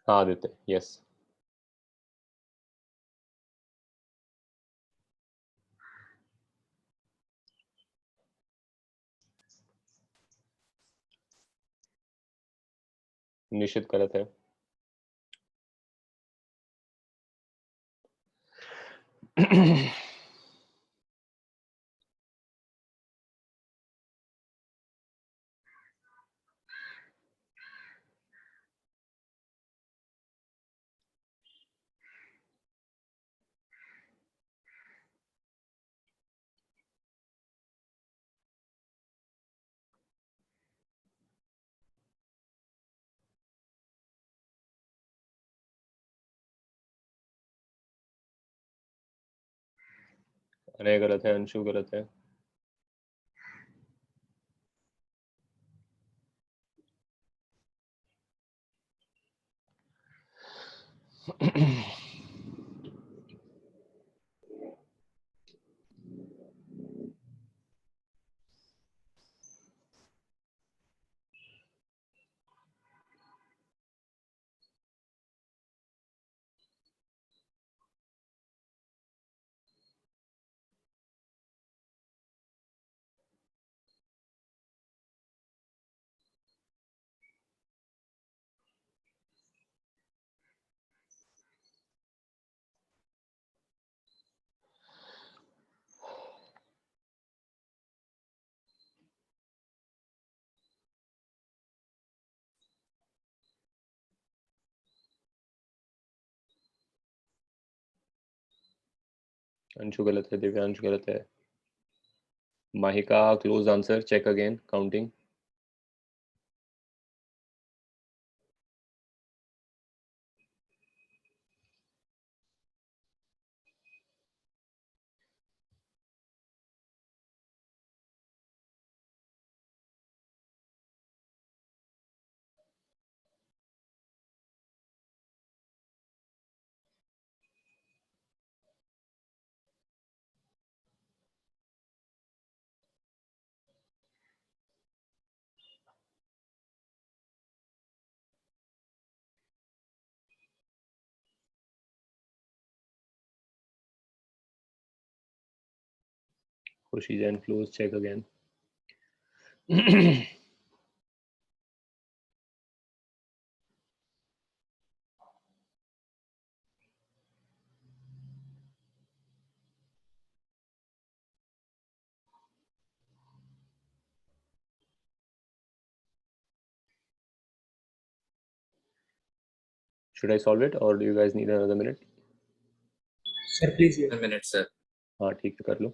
हाँ आदित्य, यस। निशित गलत है, अनय गलत है, अंशु गलत है, अंशु गलत है, दिव्यांश गलत है, Mahika close answer, check again counting. Khushi Jain, close, check again. Should I solve it or do you guys need another minute?
Sir, please. 1 minute, sir.
हाँ ठीक है, कर लो.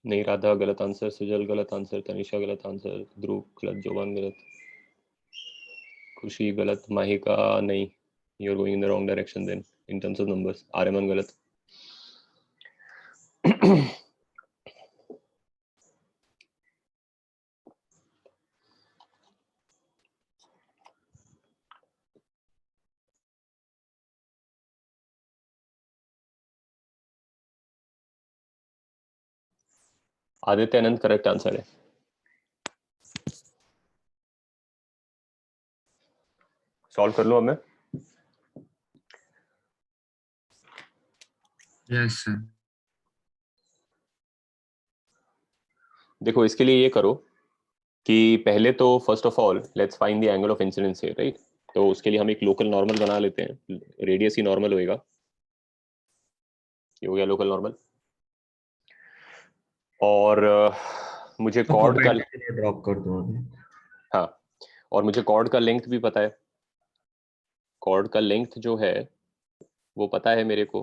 नहीं, राधा गलत आंसर, सुजल गलत आंसर, तनिषा गलत आंसर, ध्रुव गलत, जोबान गलत, खुशी गलत, माहिका नहीं, you're going in the wrong direction then in terms of numbers. Aryaman गलत. आदित्य अनंत करेक्ट आंसर है. सॉल्व कर लो अब मैं.
Yes, sir.
देखो इसके लिए ये करो कि पहले तो first of all let's find the angle of incidence here, right. तो उसके लिए हम एक लोकल नॉर्मल बना लेते हैं. रेडियस ही नॉर्मल होएगा. ये हो गया लोकल नॉर्मल. और मुझे कॉर्ड का
ड्रॉप कर दो अभी.
हाँ, और मुझे कॉर्ड का लेंथ भी पता है. कॉर्ड का लेंथ जो है वो पता है मेरे को.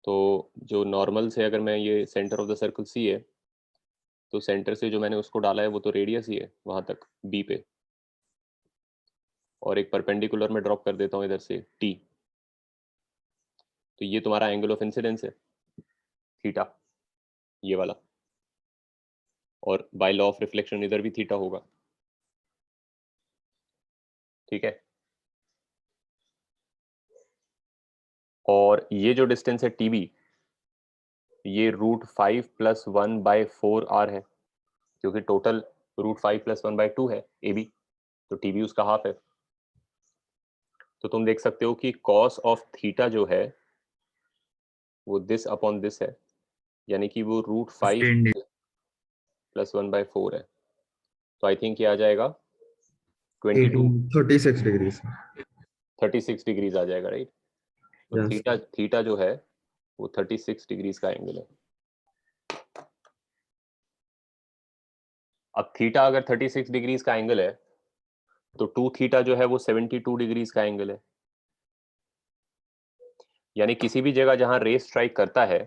तो जो नॉर्मल से अगर मैं ये सेंटर ऑफ द सर्कल सी है, तो सेंटर से जो मैंने उसको डाला है वो तो रेडियस ही है वहां तक बी पे. और एक परपेंडिकुलर में ड्रॉप कर देता हूँ इधर से टी. तो ये तुम्हारा एंगल ऑफ इंसिडेंस है, थीटा, ये वाला. और बाय लॉ ऑफ रिफ्लेक्शन इधर भी थीटा होगा. ठीक है. और ये जो डिस्टेंस है टीबी, ये √5 + 1/4r है, क्योंकि टोटल √5 + 1/2 है ए बी. तो टीबी उसका हाफ है. तो तुम देख सकते हो कि कॉस ऑफ थीटा जो है वो दिस अपॉन दिस है, यानी कि वो √5
15
+ 1/4 है। तो आई थिंक ये आ जाएगा 22
36 degrees.
36 डिग्रीज आ जाएगा, राइट? तो
Yes.
थीटा जो है वो 36 डिग्रीज का एंगल है। अब थीटा अगर 36 डिग्रीज का एंगल है तो 2 थीटा जो है वो 72 डिग्रीज का एंगल है। यानी किसी भी जगह जहां रे स्ट्राइक करता है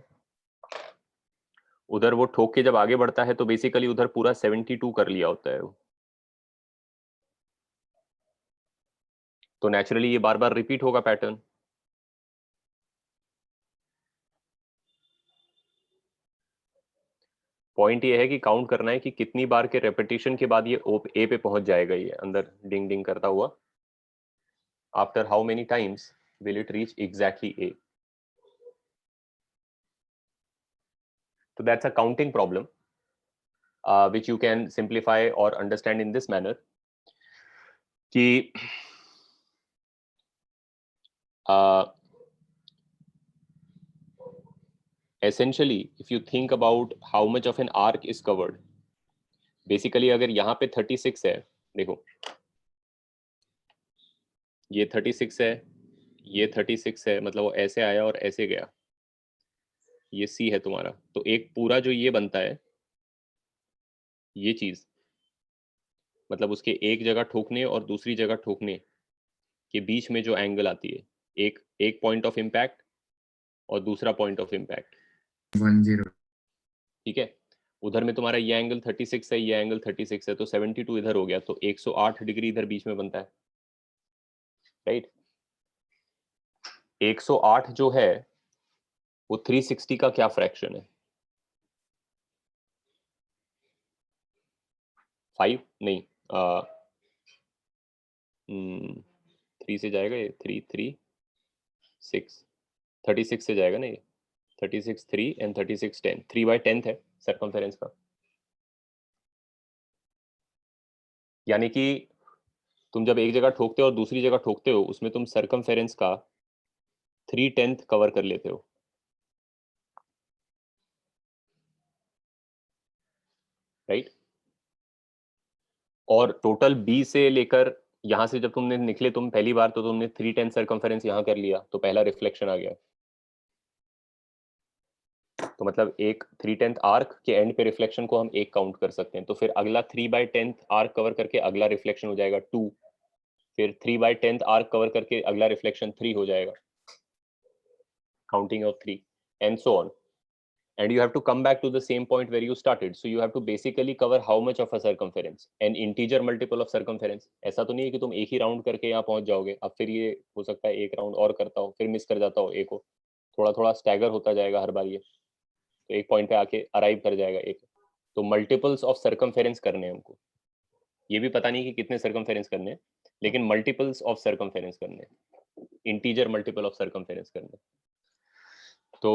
उधर वो ठोक के जब आगे बढ़ता है तो बेसिकली उधर पूरा 72 कर लिया होता है वो। तो नेचुरली ये बार बार रिपीट होगा पैटर्न। पॉइंट ये है कि काउंट करना है कि कितनी बार के रेपिटेशन के बाद ये ए पे पहुंच जाएगा, ये अंदर डिंग डिंग करता हुआ। After how many times will it reach exactly A. तो that's a counting problem which you can simplify or understand in this manner कि essentially if you think about how much of an arc is covered, basically अगर यहाँ पे 36 है, देखो ये 36 है, ये 36 है, मतलब वो ऐसे आया और ऐसे गया, ये C है तुम्हारा। तो एक पूरा जो ये बनता है ये चीज, मतलब उसके एक जगह ठोकने और दूसरी जगह ठोकने के बीच में जो एंगल आती है, एक पॉइंट ऑफ इम्पैक्ट और दूसरा पॉइंट ऑफ इम्पैक्ट,
10.
ठीक है। उधर में तुम्हारा ये एंगल 36 है, ये एंगल 36 है, तो 72 इधर हो गया, तो 108 डिग्री इधर बीच में बनता है, राइट? 108 जो है वो 360 का क्या फ्रैक्शन है? 5 नहीं, 3 से जाएगा ये, 3 3 6 36 से जाएगा ना ये, 36 3 एंड 36 10, 3/10 है सरकमफेरेंस का। यानी कि तुम जब एक जगह ठोकते हो और दूसरी जगह ठोकते हो उसमें तुम सरकमफेरेंस का 3/10 कवर कर लेते हो, राइट? और टोटल बी से लेकर यहां से जब तुमने निकले तुम पहली बार, तो तुमने 3/10 सरकमफेरेंस यहां कर लिया, तो पहला रिफ्लेक्शन आ गया। तो मतलब एक 3/10 आर्क के एंड पे रिफ्लेक्शन को हम एक काउंट कर सकते हैं। तो फिर अगला 3/10 आर्क कवर करके अगला रिफ्लेक्शन हो जाएगा 2, फिर 3/10 आर्क कवर करके अगला रिफ्लेक्शन 3 हो जाएगा, counting of 3 and so on, and you have to come back to the same point where you started. So you have to basically cover how much of a circumference, an integer multiple of circumference. ऐसा तो नहीं है कि तुम एक ही round करके यहाँ पहुंच जाओगे। अब फिर ये हो सकता है एक राउंड और करता हो, फिर मिस कर जाता हो एक को, थोड़ा थोड़ा स्टैगर होता जाएगा हर बार ये, तो एक पॉइंट पे आके अराइव कर जाएगा एक। तो मल्टीपल्स ऑफ सर्कमफेरेंस करने हैं हमको, ये भी पता नहीं कि कितने सर्कमफेरेंस करने हैं, लेकिन मल्टीपल्स ऑफ सर्कमफेरेंस करने हैं, इंटीजर मल्टीपल ऑफ सर्कमफेरेंस करने हैं। तो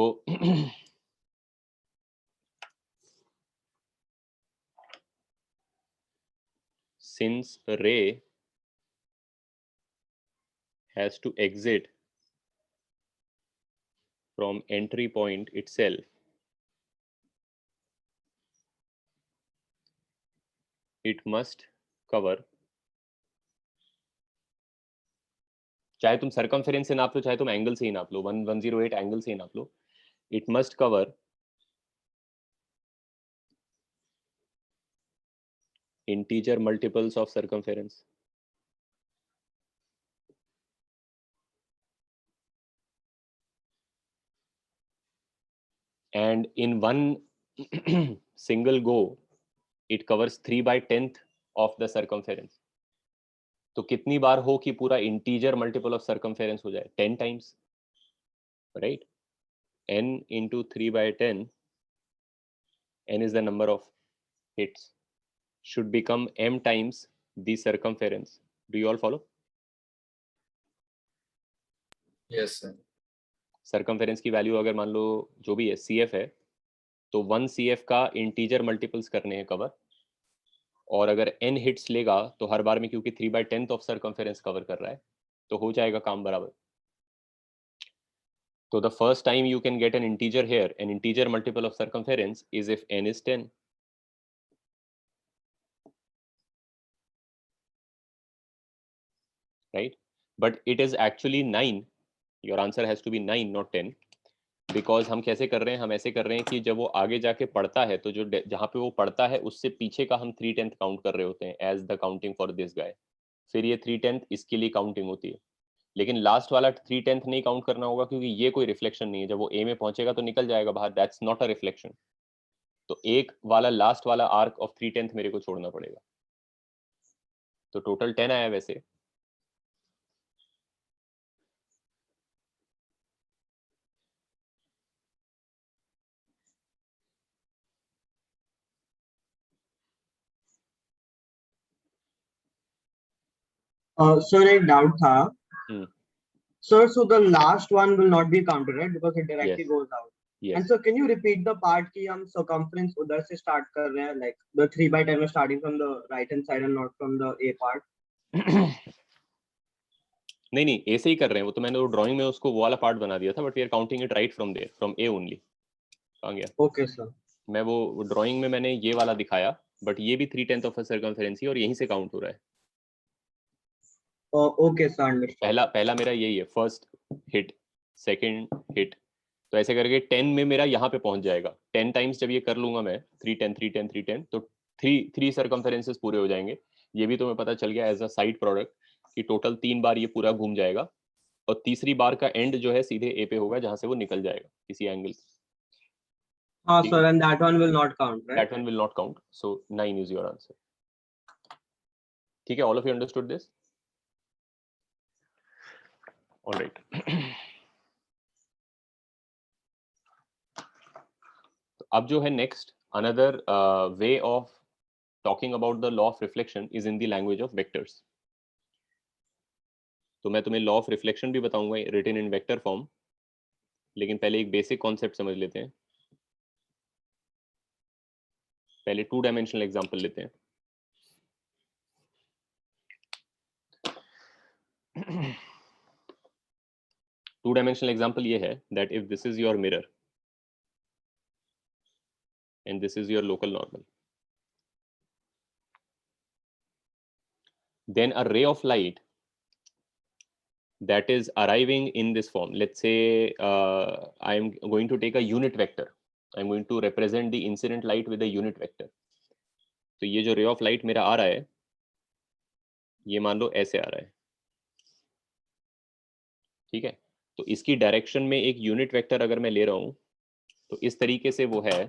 since ray has to exit from entry point itself, it must cover, चाहे तुम सर्कमफेरेंस से नाप लो चाहे तुम एंगल से ही नाप लो, 108 एंगल से ही नाप लो, it must cover integer multiples of circumference. And in one single go, it covers 3/10 of the circumference. तो कितनी बार हो कि पूरा इंटीजर मल्टीपल ऑफ सर्कमफेरेंस हो जाए? 10 times, right? n into 3/10, n is the number of hits, should become m times the circumference. Do you all follow?
Yes, sir.
Circumference की value अगर मान लो जो भी है CF है, तो 1 CF का इंटीजर मल्टीपल्स करने हैं कवर, और अगर n हिट्स लेगा तो हर बार में क्योंकि 3/10 ऑफ सर्कमफेरेंस कवर कर रहा है तो हो जाएगा काम बराबर। So the first time you can get an integer here, an integer multiple of circumference is if n is 10. Right? But it is actually 9. Your answer has to be 9, not 10. Because हम कैसे कर रहे हैं, हम ऐसे कर रहे हैं कि जब वो आगे जाके पढ़ता है तो जो जहाँ पे वो पढ़ता है उससे पीछे का हम 3/10 काउंट कर रहे होते हैं as the counting for this guy. फिर ये 3/10 इसके लिए काउंटिंग होती है. लेकिन लास्ट वाला 3/10 नहीं काउंट करना होगा क्योंकि ये कोई रिफ्लेक्शन नहीं है. जब वो ए में पहुंचेगा तो निकल जाएगा बाहर. That's not a reflection. तो एक वाला लास्ट वाला आर्क ऑफ 3/10 मेरे को छोड़ना पड़ेगा. तो टोटल 10 आया वैसे.
Sir, एक doubt था.
Hmm.
Sir, so the last one will not be counted, right? Because it directly
Yes.
goes out.
Yes.
And so, can you repeat the part कि हम circumference उधर से start कर रहे हैं, like the 3/10 is starting from the right hand side and not from the A part?
नहीं नहीं ऐसे ही कर रहे हैं. वो तो मैंने वो ड्राइंग में उसको वो वाला पार्ट बना दिया था. But we are counting it right from there, from A only. कहाँ गया?
Okay, sir.
मैं वो ड्राइंग में मैंने ये वाला दिखाया. बट ये भी 3/10 ऑफ अ सर्कमफेरेंस ही और यहीं से काउंट हो रहा है.
Okay, sir. Understood.
पहला मेरा यही है. First hit, second hit. तो ऐसे करके 10 में मेरा यहाँ पे पहुंच जाएगा. 10 टाइम्स जब ये कर लूंगा मैं 3/10 3/10 3/10 तो 3 सर्कमफेरेंसेस पूरे हो जाएंगे. ये भी तुम्हें पता चल गया एज अ साइड प्रोडक्ट कि टोटल 3 बार ये पूरा घूम जाएगा. और तीसरी बार का एंड जो है सीधे ए पे होगा जहां से वो निकल जाएगा किसी एंगल से.
Sir, and that one will not count, right?
That one will not count. So 9 is your answer. ठीक है, all of you understood this? All right. अब जो है next, another way of talking about the law of reflection is in the language of vectors. तो मैं तुम्हें law of reflection भी बताऊंगा written in vector form. लेकिन पहले एक basic concept समझ लेते हैं. पहले 2-dimensional example लेते हैं. Two-dimensional example ये है that if this is your mirror and this is your local normal, then a ray of light that is arriving in this form, let's say I am going to take a unit vector. I'm going to represent the incident light with a unit vector. तो ये जो ray of light मेरा आ रहा है ये मान लो ऐसे आ रहा है. ठीक है, तो इसकी डायरेक्शन में एक यूनिट वेक्टर अगर मैं ले रहा हूं तो इस तरीके से वो है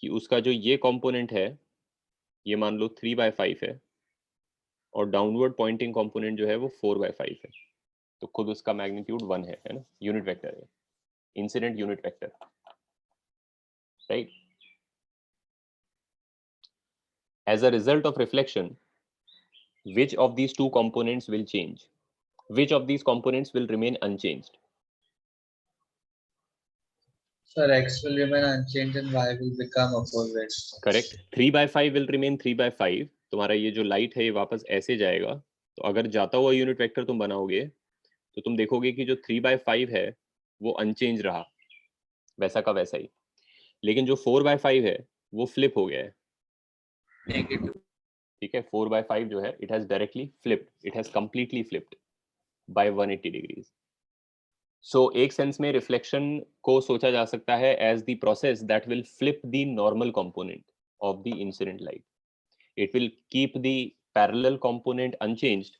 कि उसका जो ये कंपोनेंट है ये मान लो 3/5 है और डाउनवर्ड पॉइंटिंग कंपोनेंट जो है वो 4/5 है. तो खुद उसका मैग्नीट्यूड 1 है ना. यूनिट वेक्टर है, incident unit vector, right. As a result of reflection, which of these two components will change? Which of these components will remain unchanged?
Sir, X will remain unchanged and Y will become opposite.
Correct. 3/5 will remain 3/5. तुम्हारा ये जो light है ये वापस ऐसे जाएगा. तो अगर जाता हुआ यूनिट वेक्टर तुम बनाओगे तो तुम देखोगे कि जो 3/5 है वो अनचेंज रहा वैसा का वैसा ही. लेकिन जो 4/5 है वो फ्लिप हो गया है.
Negative.
ठीक है, 4/5 जो है it has directly flipped, it has completely flipped by 180 degrees. So एक सेंस में रिफ्लेक्शन को सोचा जा सकता है as the process that will flip the normal component of the incident light. It will keep the parallel component unchanged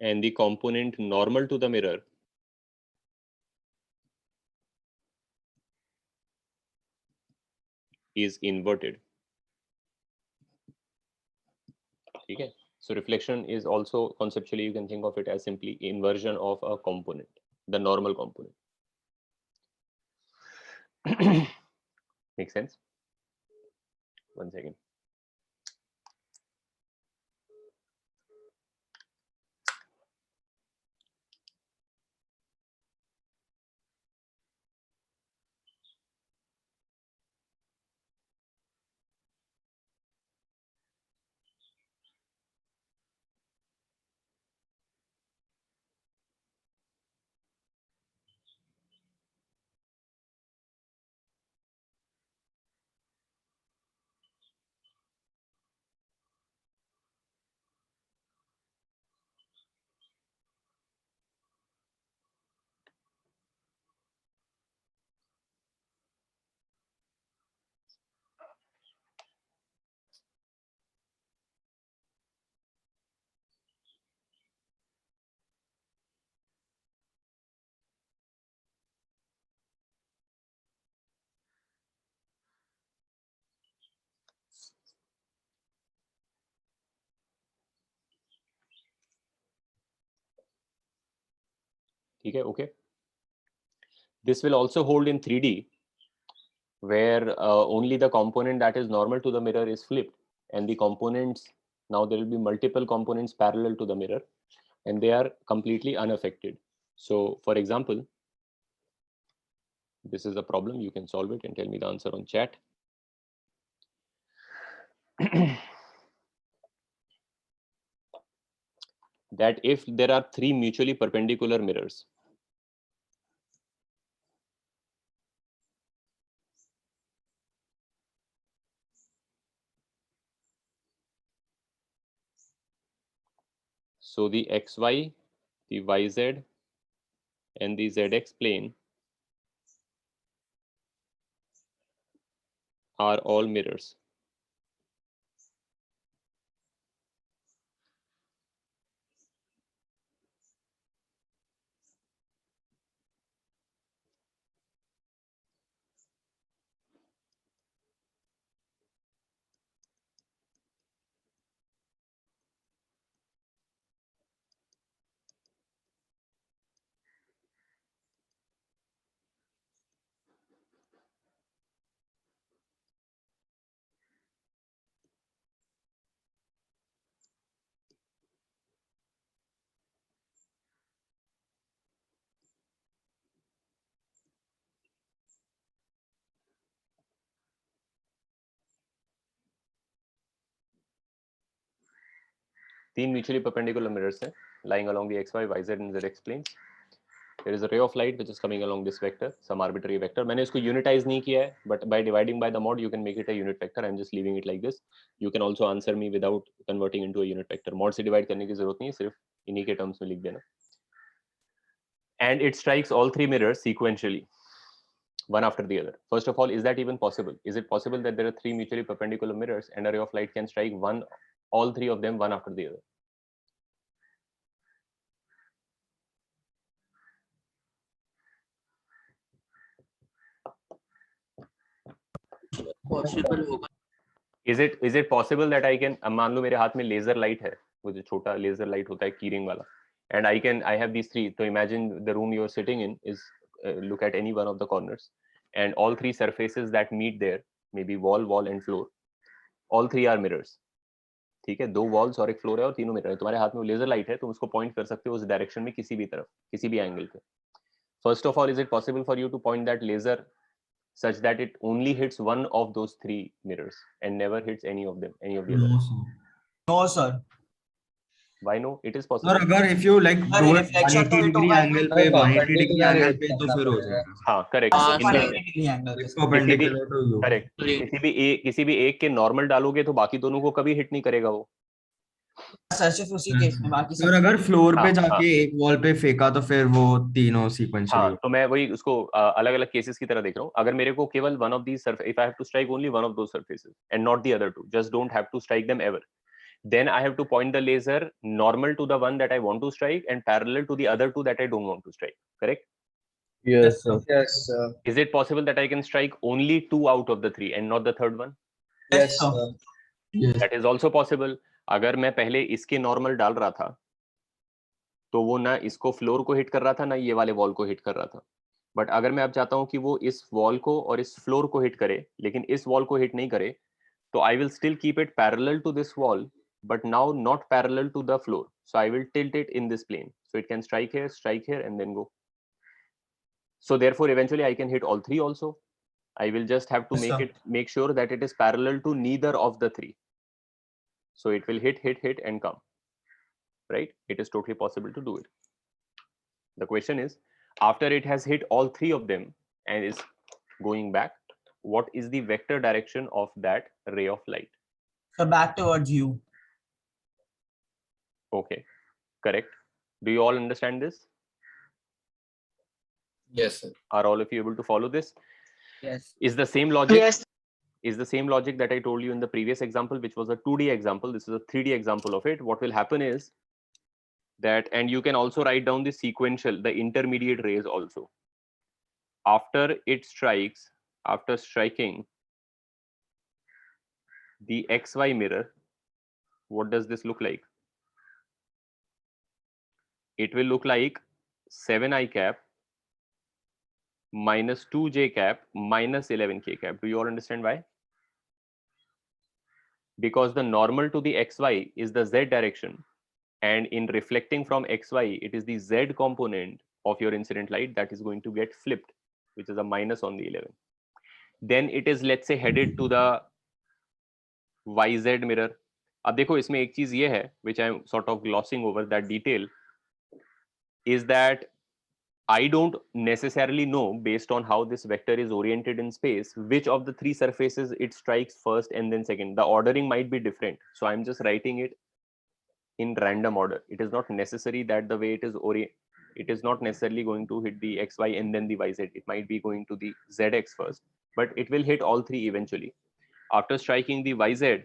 and the component normal to the mirror is inverted. ठीक है, so reflection is also conceptually you can think of it as simply inversion of a component, the normal component. Make sense? One second. ठीक है, okay. This will also hold in 3D, where only the component that is normal to the mirror is flipped, and the components, now there will be multiple components parallel to the mirror, and they are completely unaffected. So for example, this is a problem, you can solve it and tell me the answer on chat. That if there are 3 mutually perpendicular mirrors, so the xy, the yz, and the zx plane are all mirrors. Three mutually perpendicular mirrors lying along the xy, yz and zx planes. There is a ray of light which is coming along this vector, some arbitrary vector. मैंने इसको unitize नहीं किया है, but by dividing by the mod you can make it a unit vector. I'm just leaving it like this. You can also answer me without converting into a unit vector. Mod से divide करने की जरूरत नहीं है, सिर्फ इन्हीं के terms में लिख देना. And it strikes all 3 mirrors sequentially, one after the other. First of all, is that even possible? Is it possible that there are 3 mutually perpendicular mirrors and a ray of light can strike all 3 of them one after the other?
Possible होगा.
Is it possible that I can, मान लो मेरे हाथ में laser light है, वो जो छोटा laser light होता है कीरिंग वाला, and I have these 3. So imagine the room you're sitting in is look at any one of the corners, and all 3 surfaces that meet there, maybe wall and floor, all 3 are mirrors. ठीक है, 2 walls और एक floor है और तीनों mirror है. तुम्हारे हाथ में लेजर लाइट है, तुम उसको पॉइंट कर सकते हो उस डायरेक्शन में किसी भी तरफ, किसी भी एंगल पे. First of all, is it possible for you to point that laser such that it only hits one of those 3 mirrors and never hits any of them, any of the others?
No, sir.
Why no? It is
और
possible.
अगर if you like
Sir,
do it
reflection
180
तो hit
degree
होगा ही
angle
ना.
पे
भाई
180 degree
perpendicular
angle
hit
पे तो
करना
फिर हो
पड़ेगा.
जाएगा.
हाँ, करेक्ट.
हाँ,
In the,
180 degree angle.
It's perpendicular to you.
Correct. किसी भी एक के नॉर्मल डालोगे तो बाकी दोनों को कभी हिट नहीं करेगा वो.
सर सिर्फ उसी केस में, बाकी
और
सब
अगर फ्लोर पे
हाँ,
जाके
हाँ.
एक वॉल पे फेंका तो फिर वो तीनों सीक्वेंशियली.
हाँ, तो मैं वही उसको अलग अलग केसेस की तरह देख रहा हूँ. अगर मेरे को केवल one of these surface, if I have to strike only one of those surfaces and not the other two, just don't have to strike them ever, then I have to point the laser normal to the one that I want to strike and parallel to the other 2 that I don't want to strike. Correct?
Yes, sir.
Yes, sir.
Is it possible that I can strike only 2 out of the 3 and not the third one?
Yes, sir.
That is also possible. अगर मैं पहले इसके normal डाल रहा था तो वो ना इसको फ्लोर को हिट कर रहा था ना ये वाले वॉल को हिट कर रहा था. बट अगर मैं अब चाहता हूँ कि वो इस वॉल को और इस फ्लोर को हिट करे लेकिन इस वॉल को हिट नहीं करे, तो I will still keep it parallel to this wall but now not parallel to the floor. So I will tilt it in this plane. So it can strike here and then go. So therefore eventually I can hit all 3 also. I will just have to make sure that it is parallel to neither of the 3. So it will hit and come. Right? It is totally possible to do it. The question is, after it has hit all 3 of them and is going back, what is the vector direction of that ray of light?
So back towards you.
Okay, correct. Do you all understand this?
Yes, sir.
Are all of you able to follow this?
Yes.
Is the same logic?
Yes.
Is the same logic that I told you in the previous example, which was a 2D example. This is a 3D example of it. What will happen is that, and you can also write down the sequential, the intermediate rays also. After it strikes, after striking the XY mirror, what does this look like? It will look like 7 I cap minus 2j cap minus 11k cap. Do you all understand why? Because the normal to the xy is the z direction, and in reflecting from xy, it is the z component of your incident light that is going to get flipped, which is a minus on the 11. Then it is, let's say, headed to the yz mirror. अब देखो इसमें एक चीज ये है, which I am sort of glossing over that detail, is that I don't necessarily know, based on how this vector is oriented in space, which of the three surfaces it strikes first and then second. The ordering might be different, so I'm just writing it in random order. It is not necessary that the way it is it is not necessarily going to hit the xy and then the yz. It might be going to the zx first, but it will hit all three eventually. After striking the yz,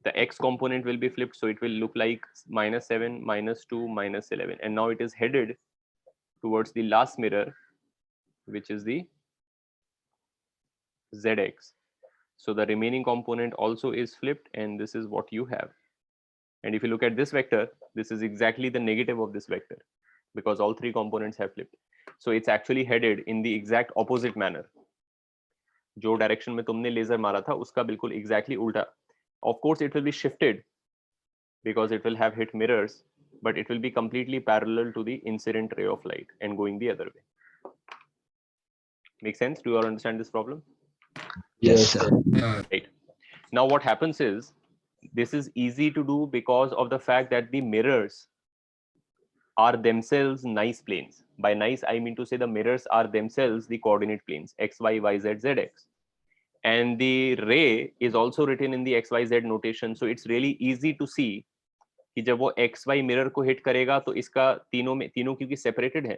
the x component will be flipped, so it will look like -7, -2, -11, and now it is headed towards the last mirror, which is the zx. So the remaining component also is flipped, and this is what you have. And if you look at this vector, this is exactly the negative of this vector, because all three components have flipped. So it's actually headed in the exact opposite manner. जो direction में तुमने laser मारा था, उसका बिल्कुल exactly उल्टा. Of course, it will be shifted because it will have hit mirrors, but it will be completely parallel to the incident ray of light and going the other way. Make sense? Do you all understand this problem?
Yes, sir.
Right. Now what happens is, this is easy to do because of the fact that the mirrors are themselves nice planes. By nice, I mean to say the mirrors are themselves the coordinate planes, x, y, y, z, z, x. And the ray is also written in the xyz notation, so it's really easy to see कि जब वो xy mirror को hit करेगा तो इसका तीनों क्योंकि separated है,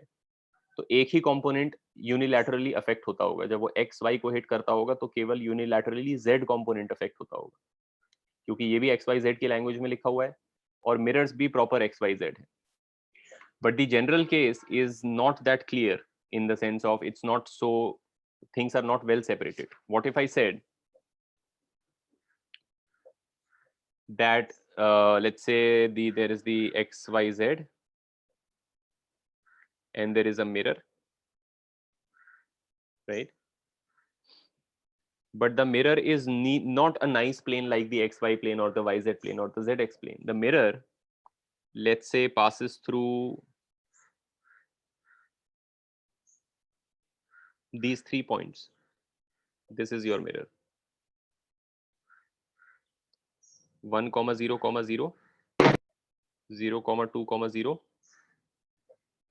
तो एक ही component unilaterally affect होता होगा. जब वो xy को hit करता होगा तो केवल unilaterally z component affect होता होगा, क्योंकि ये भी xyz की language में लिखा हुआ है और mirrors भी proper xyz है. But the general case is not that clear, in the sense of it's not so, things are not well separated. What if I said that let's say there is the xyz and there is a mirror, right? But the mirror is not a nice plane like the xy plane or the yz plane or the zx plane. The mirror, let's say, passes through these 3 points. This is your mirror. 1, 0, 0, 0, 2, 0,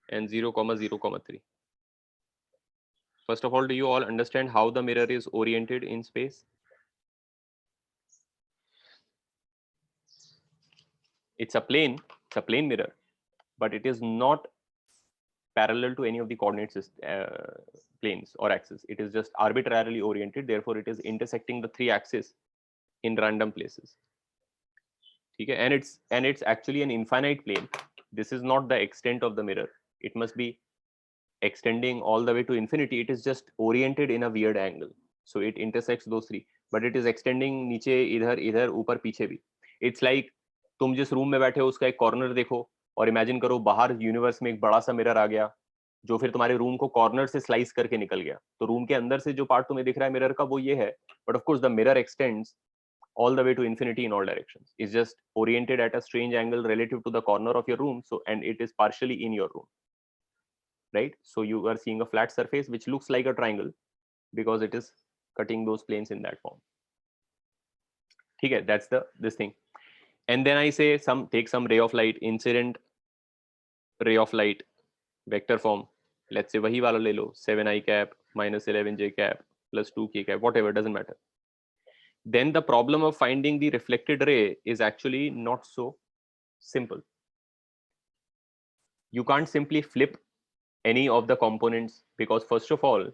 and 0, 0, 3. First of all, do you all understand how the mirror is oriented in space? It's a plane mirror, but it is not parallel to any of the coordinate planes or axes. It is just arbitrarily oriented, therefore it is intersecting the 3 axes in random places. Okay? And it's actually an infinite plane. This is not the extent of the mirror. It must be extending all the way to infinity. It is just oriented in a weird angle, so it intersects those 3, but it is extending नीचे, इधर, ऊपर, पीछे भी. It's like तुम जिस room में बैठे हो उसका एक कॉर्नर देखो और इमेजिन करो बाहर यूनिवर्स में एक बड़ा सा मिरर आ गया जो फिर तुम्हारे रूम को कॉर्नर से स्लाइस करके निकल गया. तो रूम के अंदर से जो पार्ट तुम्हें दिख रहा है मिरर का वो ये है, but of course the mirror x tends all the way to infinity in all directions. It's just oriented at a strange angle relative to the corner of your room, so, and it is partially in your room, right? So you are seeing a flat surface which looks like a triangle because it is cutting those planes in that form. Okay, that's this thing. And then I say take some ray of light, incident ray of light, vector form. Let's say wahi wala le lo, 7 I cap minus 11 j cap plus 2 k cap, whatever, doesn't matter. Then the problem of finding the reflected ray is actually not so simple. You can't simply flip any of the components because, first of all,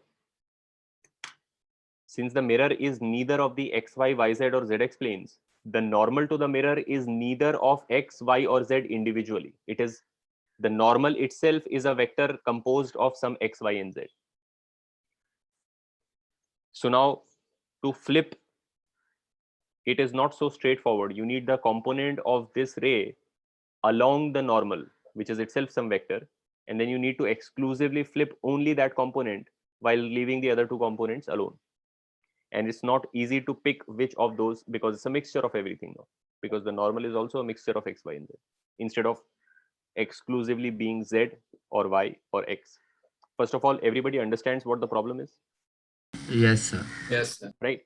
since the mirror is neither of the xy, yz or zx planes, the normal to the mirror is neither of x, y or z individually. It is the normal itself is a vector composed of some x, y and z. So now to flip, it is not so straightforward. You need the component of this ray along the normal, which is itself some vector, and then you need to exclusively flip only that component while leaving the other two components alone. And it's not easy to pick which of those, because it's a mixture of everything now, because the normal is also a mixture of x, y, and z, instead of exclusively being z or y or x. First of all, everybody understands what the problem is,
Yes, sir.
Yes, sir.
right?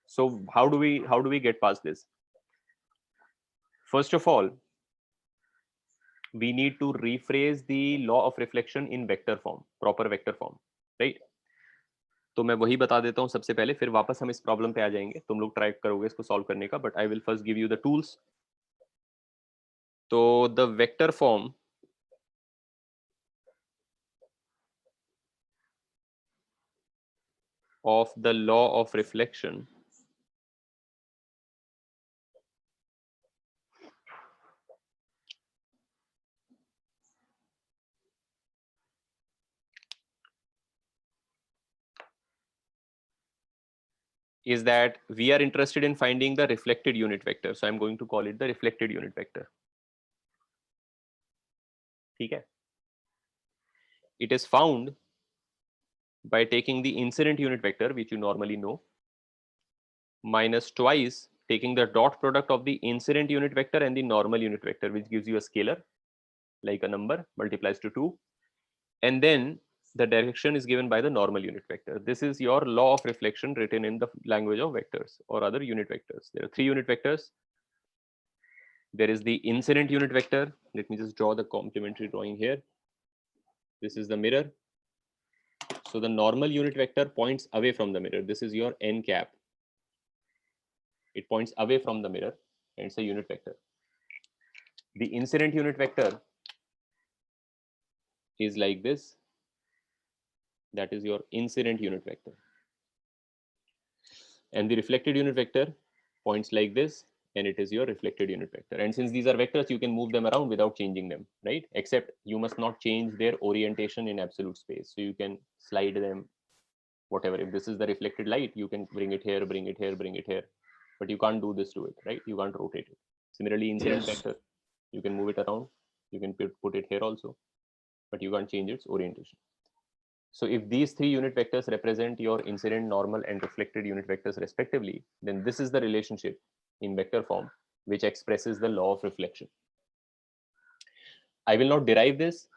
So how do we get past this? First of all, we need to rephrase the law of reflection in vector form, proper vector form, right? तो मैं वही बता देता हूँ सबसे पहले, फिर वापस हम इस प्रॉब्लम पे आ जाएंगे, तुम लोग ट्राई करोगे इसको सॉल्व करने का, but I will first give you the tools. तो the vector form of the law of reflection is that we are interested in finding the reflected unit vector. So I'm going to call it the reflected unit vector. ठीक है? It is found by taking the incident unit vector, which you normally know, minus twice taking the dot product of the incident unit vector and the normal unit vector, which gives you a scalar, like a number multiplies to 2. And then the direction is given by the normal unit vector. This is your law of reflection written in the language of vectors or other unit vectors. There are 3 unit vectors. There is the incident unit vector. Let me just draw the complementary drawing here. This is the mirror. So the normal unit vector points away from the mirror. This is your n cap. It points away from the mirror and it's a unit vector. The incident unit vector is like this. That is your incident unit vector. And the reflected unit vector points like this, and it is your reflected unit vector. And since these are vectors, you can move them around without changing them, right? Except you must not change their orientation in absolute space. So you can slide them, whatever. If this is the reflected light, you can bring it here, bring it here, bring it here. But you can't do this to it, right? You can't rotate it. Similarly, incident vector, you can move it around. You can put it here also, but you can't change its orientation. So if these 3 unit vectors represent your incident, normal, and reflected unit vectors respectively, then this is the relationship in vector form which expresses the law of reflection. I will not derive this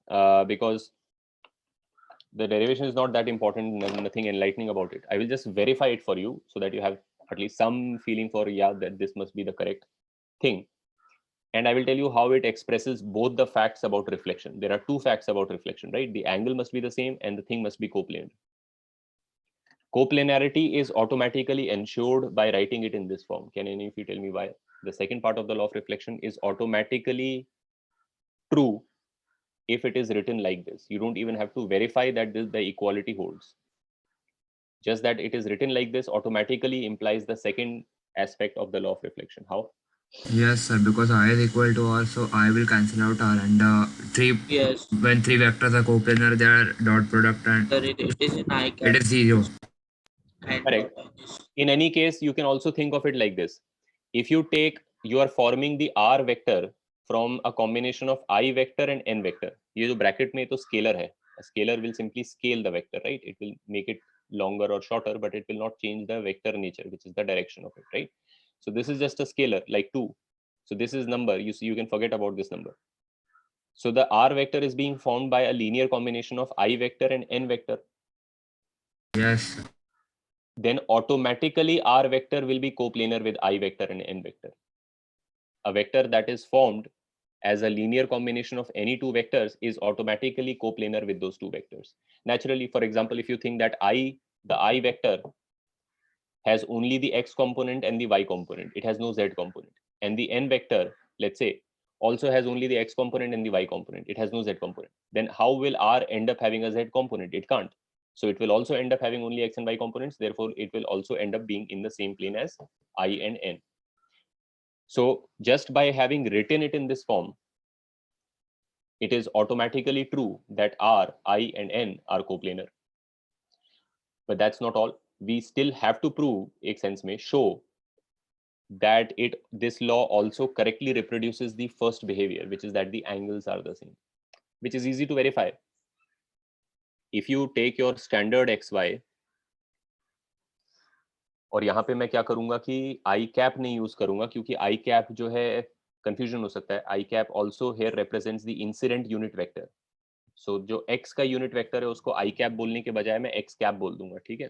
because the derivation is not that important, nothing enlightening about it. I will just verify it for you so that you have at least some feeling for, yeah, that this must be the correct thing. And I will tell you how it expresses both the facts about reflection. There are 2 facts about reflection, right? The angle must be the same and the thing must be coplanar. Coplanarity is automatically ensured by writing it in this form. Can any of you tell me why? The second part of the law of reflection is automatically true if it is written like this. You don't even have to verify that the equality holds. Just that it is written like this automatically implies the second aspect of the law of reflection. How?
Yes, sir. Because I is equal to R, so I will cancel out R, and
Yes.
when 3 vectors are coplanar, they are dot product, and
Sir, it is in I cap.
it is 0.
And
Correct. In any case, you can also think of it like this. If you are forming the R vector from a combination of I vector and N vector. ये जो bracket में तो scalar है. A scalar will simply scale the vector, right? It will make it longer or shorter, but it will not change the vector nature, which is the direction of it, right? So this is just a scalar like 2. So this is number. You see, you can forget about this number. So the R vector is being formed by a linear combination of I vector and N vector.
Yes.
Then automatically R vector will be coplanar with I vector and N vector. A vector that is formed as a linear combination of any 2 vectors is automatically coplanar with those 2 vectors. Naturally, for example, if you think that the I vector has only the X component and the Y component, it has no Z component. And the N vector, let's say, also has only the X component and the Y component, it has no Z component. Then how will R end up having a Z component? It can't. So it will also end up having only X and Y components. Therefore, it will also end up being in the same plane as I and N. So just by having written it in this form, it is automatically true that R, I, and N are coplanar. But that's not all. We still have to prove, एक sense में, show that this law also correctly reproduces the first behavior, which is that the angles are the same. which is easy to verify. If you take your standard xy, और यहाँ पे मैं क्या करूंगा कि I cap नहीं use करूंगा, क्योंकि आई कैप जो है कंफ्यूजन हो सकता है. I cap also here represents the incident unit vector. So जो x का यूनिट वेक्टर है उसको आई कैप बोलने के बजाय मैं x कैप बोल दूंगा, ठीक है,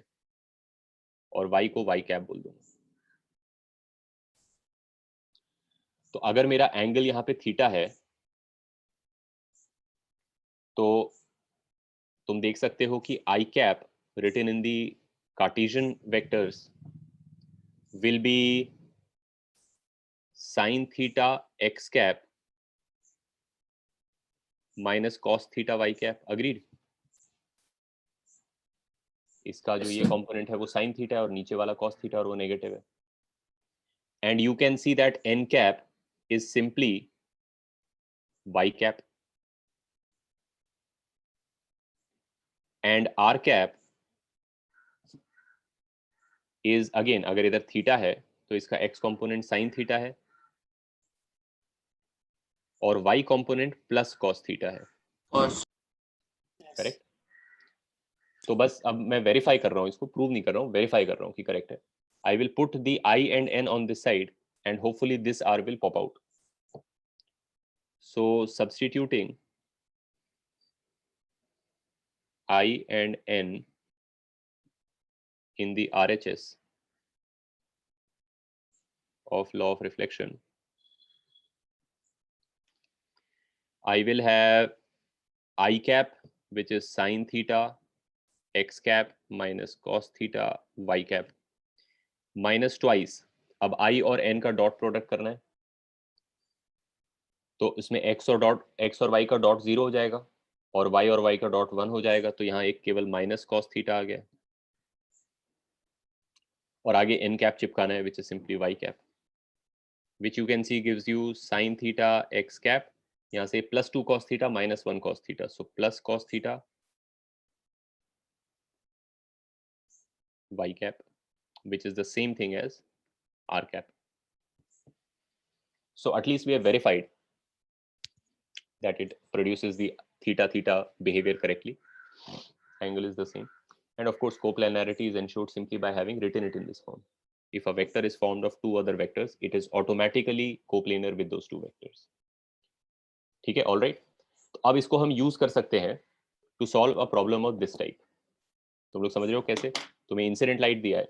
और y को y कैप बोल दूंगा. तो अगर मेरा एंगल यहाँ पे थीटा है तो तुम देख सकते हो कि I cap written in the Cartesian vectors will be sin theta x cap minus cos theta y cap. Agreed? इसका जो ये कंपोनेंट है वो sin theta है और नीचे वाला cos theta और वो नेगेटिव है. And you can see that n cap is simply y cap and r cap is again, अगर इधर थीटा है तो इसका x कंपोनेंट sin थीटा है और y component plus cos theta है. करेक्ट. तो बस अब मैं वेरीफाई कर रहा हूँ, इसको प्रूव नहीं कर रहा हूँ, वेरीफाई कर रहा हूँ कि करेक्ट है. I will put the i and n on this side and hopefully this r will pop out. So substituting i and n in the RHS of law of reflection, I will have I cap, which is sin theta x cap minus cos theta y cap minus twice. अब i और n का dot product करना है तो इसमें x और y का dot 0 हो जाएगा और y और y का डॉट 1 हो जाएगा. तो यहाँ एक केवल माइनस cos थीटा आ गया और आगे n कैप चिपकाना है, which is simply y cap, which you can see gives you sin theta x cap. यहाँ से plus 2 cos theta minus 1 cos theta. So plus cos theta y cap, which is the same thing as r cap. So at least we have verified that it produces the theta behavior correctly. Angle is the same. And of course, coplanarity is ensured simply by having written it in this form. If a vector is formed of two other vectors, it is automatically coplanar with those two vectors. ठीक है, all right. तो अब इसको हम use कर सकते हैं to solve a problem of this type. तुम लोग समझ रहे हो कैसे? तुम्हें इंसिडेंट लाइट दिया है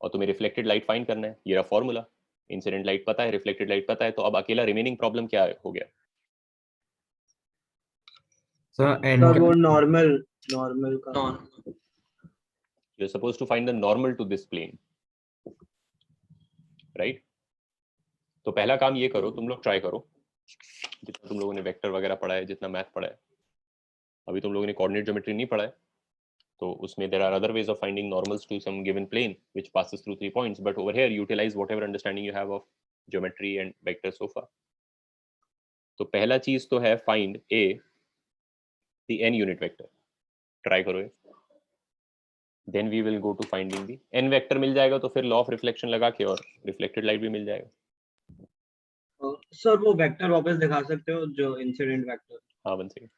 और तुम्हें रिफ्लेक्टेड लाइट फाइंड करना है. ये रहा फॉर्मूला. इंसिडेंट लाइट पता है, रिफ्लेक्टेड लाइट पता है, तो अब अकेला रिमेनिंग प्रॉब्लम क्या हो गया?
So n
सर
cap
वो नॉर्मल का
You're supposed to find the normal to this plane, right? तो पहला काम ये करो, तुम लोग ट्राई करो, जितना तुम लोगों ने वेक्टर वगैरह पढ़ा है, जितना मैथ पढ़ा है. अभी तुम लोगों ने कोऑर्डिनेट ज्योमेट्री नहीं पढ़ा है, तो उसमें there are other ways of finding normals to some given plane which passes through 3 points, but over here utilize whatever understanding you have of geometry and vector so far. तो पहला चीज तो है find a the n unit vector. Try करो ये. Then we will go to finding the n vector. मिल जाएगा तो फिर law of reflection लगा के और reflected light भी मिल जाएगा.
सर वो वेक्टर वापस दिखा सकते हो जो इंसिडेंट वेक्टर?
हाँ, वन सेकंड.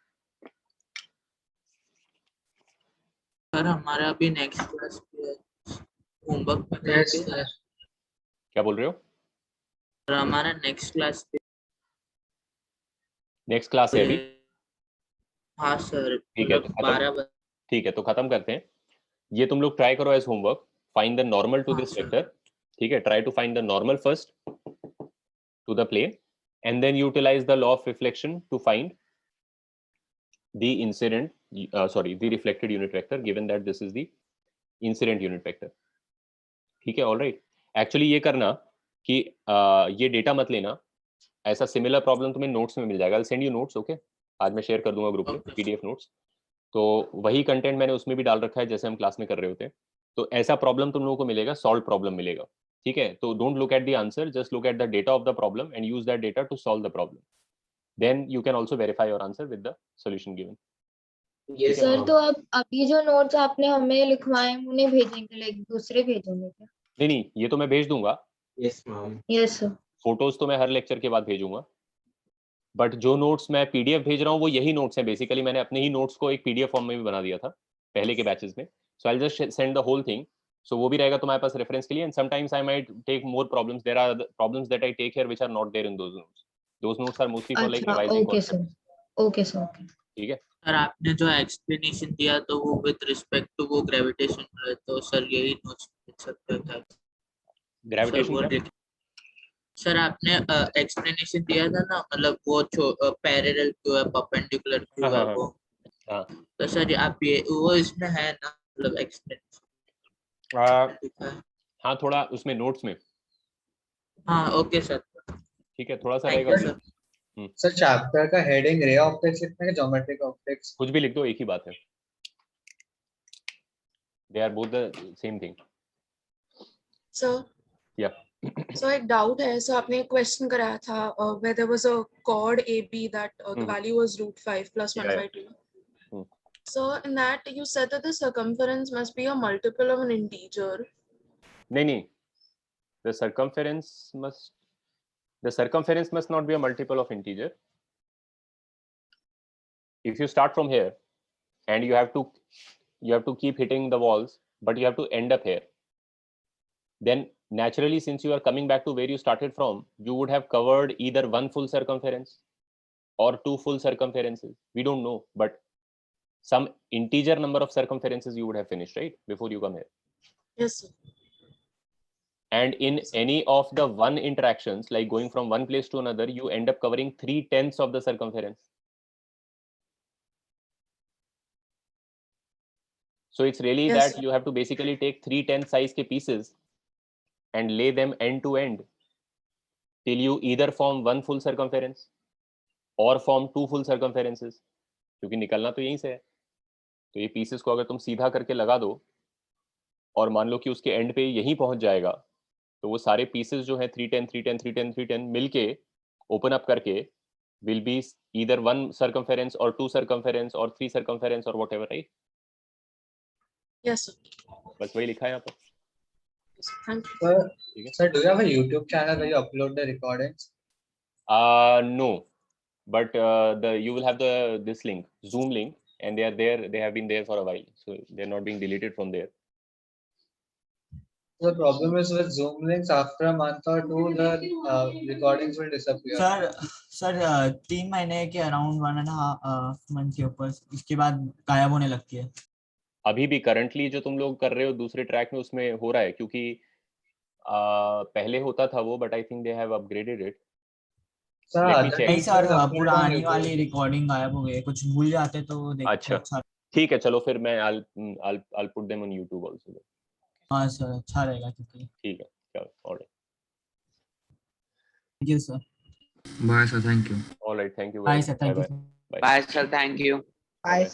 सर हमारा अभी नेक्स्ट क्लास पे होमवर्क में
Yes, sir.
क्या बोल रहे हो?
सर हमारा नेक्स्ट क्लास पे
नेक्स्ट क्लास है अभी.
हाँ सर
ठीक है, तो खत्म.
12 बजे.
ठीक है, तो खत्म करते हैं. ये तुम लोग ट्राई करो as homework. Find the normal to
हाँ,
दिस
sir.
वेक्टर. ठीक है, try to find the normal first to the plane and then utilize the law of reflection to find the incident the reflected unit vector, given that this is the incident unit vector. ठीक है, all right. Actually ये करना कि ये data मत लेना. ऐसा similar problem तुम्हें नोट्स में मिल जाएगा. I'll send you notes, okay? आज मैं शेयर कर दूंगा ग्रुप में
Okay.
PDF notes. तो वही कंटेंट मैंने उसमें भी डाल रखा है जैसे हम क्लास में कर रहे होते हैं. तो ऐसा प्रॉब्लम तुम लोगों को मिलेगा, सॉल्व प्रॉब्लम मिलेगा. ठीक है, तो don't look at the answer, just look at the data of the problem and use that data to solve the problem. Then you can also verify your answer with the solution given.
Yes,
sir तो अब अभी जो notes आपने हमें लिखवाए हैं उन्हें भेजेंगे, लाइक दूसरे भेजेंगे क्या?
नहीं, ये तो मैं भेज दूंगा.
Yes ma'am.
Yes sir.
Photos तो मैं हर लेक्चर के बाद भेजूंगा. बट जो नोट्स मैं पीडीएफ भेज रहा हूँ वो यही नोट्स हैं बेसिकली. मैंने अपने ही नोट्स को एक पीडीएफ फॉर्म में भी बना दिया था पहले के बैचेस में. So I just send the whole thing. So वो भी रहेगा तुम्हारे पास रेफरेंस के लिए. And sometimes I might take more problems. There are problems that I take here which are not there in those notes are mostly for like
अच्छा
revising
okay sir.
Concepts.
Okay sir. Okay.
ठीक है.
Sir आपने जो explanation दिया तो वो with respect to वो gravitation है, तो सर यही नोट्स लिख सकते हैं क्या?
ग्रेविटेशन क्या?
सर आपने एक्सप्लेनेशन दिया था ना, मतलब वो पैरेलल क्यों है, परपेंडिकुलर क्यों है वो.
हाँ.
तो सर आप ये वो इसमें है ना, मतलब एक्सप्लेनेशन.
हाँ थोड़ा उसमें नोट्स में.
हाँ ओके सर.
ठीक है थोड़ा सा
Thank
रहेगा.
you, sir.
सर चैप्टर का हेडिंग रे ऑप्टिक्स लिखना है ज्योमेट्रिक ऑप्टिक्स?
कुछ भी लिख दो, एक ही बात है. They are both the same thing.
Sir
या
सो एक डाउट है. सो आपने एक क्वेश्चन कराया था where there was a chord AB that the value was √5 plus 1/2. So in that you said that the circumference must be a multiple of an integer.
नहीं. The circumference must not be a multiple of integer. If you start from here and you have to keep hitting the walls, but you have to end up here, then naturally, since you are coming back to where you started from, you would have covered either one full circumference or two full circumferences. We don't know, but some integer number of circumferences you would have finished, right, before you come here.
Yes sir.
And in any of the one interactions, like going from one place to another, you end up covering 3/10 of the circumference. So it's really
Yes,
that
sir.
you have to basically take 3/10 size ke pieces and lay them end to end till you either form one full circumference or form two full circumferences. क्योंकि निकलना तो यहीं से है. तो ये pieces को अगर तुम सीधा करके लगा दो और मान लो कि उसके एंड पे यहीं पहुंच जाएगा, तो वो सारे पीसेस जो है 3/10 3/10 3/10 3/10 मिलके ओपन अप करके will be either one circumference और टू सर्कमफेरेंस और थ्री सर्कमफेरेंस और व्हाटएवर, राइट?
Yes sir.
बस वही लिखा है यहाँ पर.
Thank you.
Sir, do you have a YouTube channel where you upload the recordings?
No, but you will have this link, Zoom link, and they are there. They have been there for a while, so they're not being deleted from there.
The problem is with Zoom links, after a month or two, the recordings will disappear.
Sir 3 महीने के around 1.5 month के ऊपर इसके बाद गायब होने लगती है.
अभी भी करंटली जो तुम लोग कर रहे हो दूसरे ट्रैक में उसमें हो रहा है, क्योंकि पहले होता था वो, but I think they have upgraded it.
नहीं सर, पुरानी वाली रिकॉर्डिंग गायब हो गई है. कुछ भूल जाते तो देखते.
अच्छा ठीक है, चलो फिर मैं I'll put them on YouTube also.
हाँ सर, अच्छा रहेगा क्योंकि.
ठीक है, चलो, alright.
Thank you sir.
Bye sir, thank you.
Alright, thank you.
Bye sir, thank you.
Bye sir, thank you.
Bye.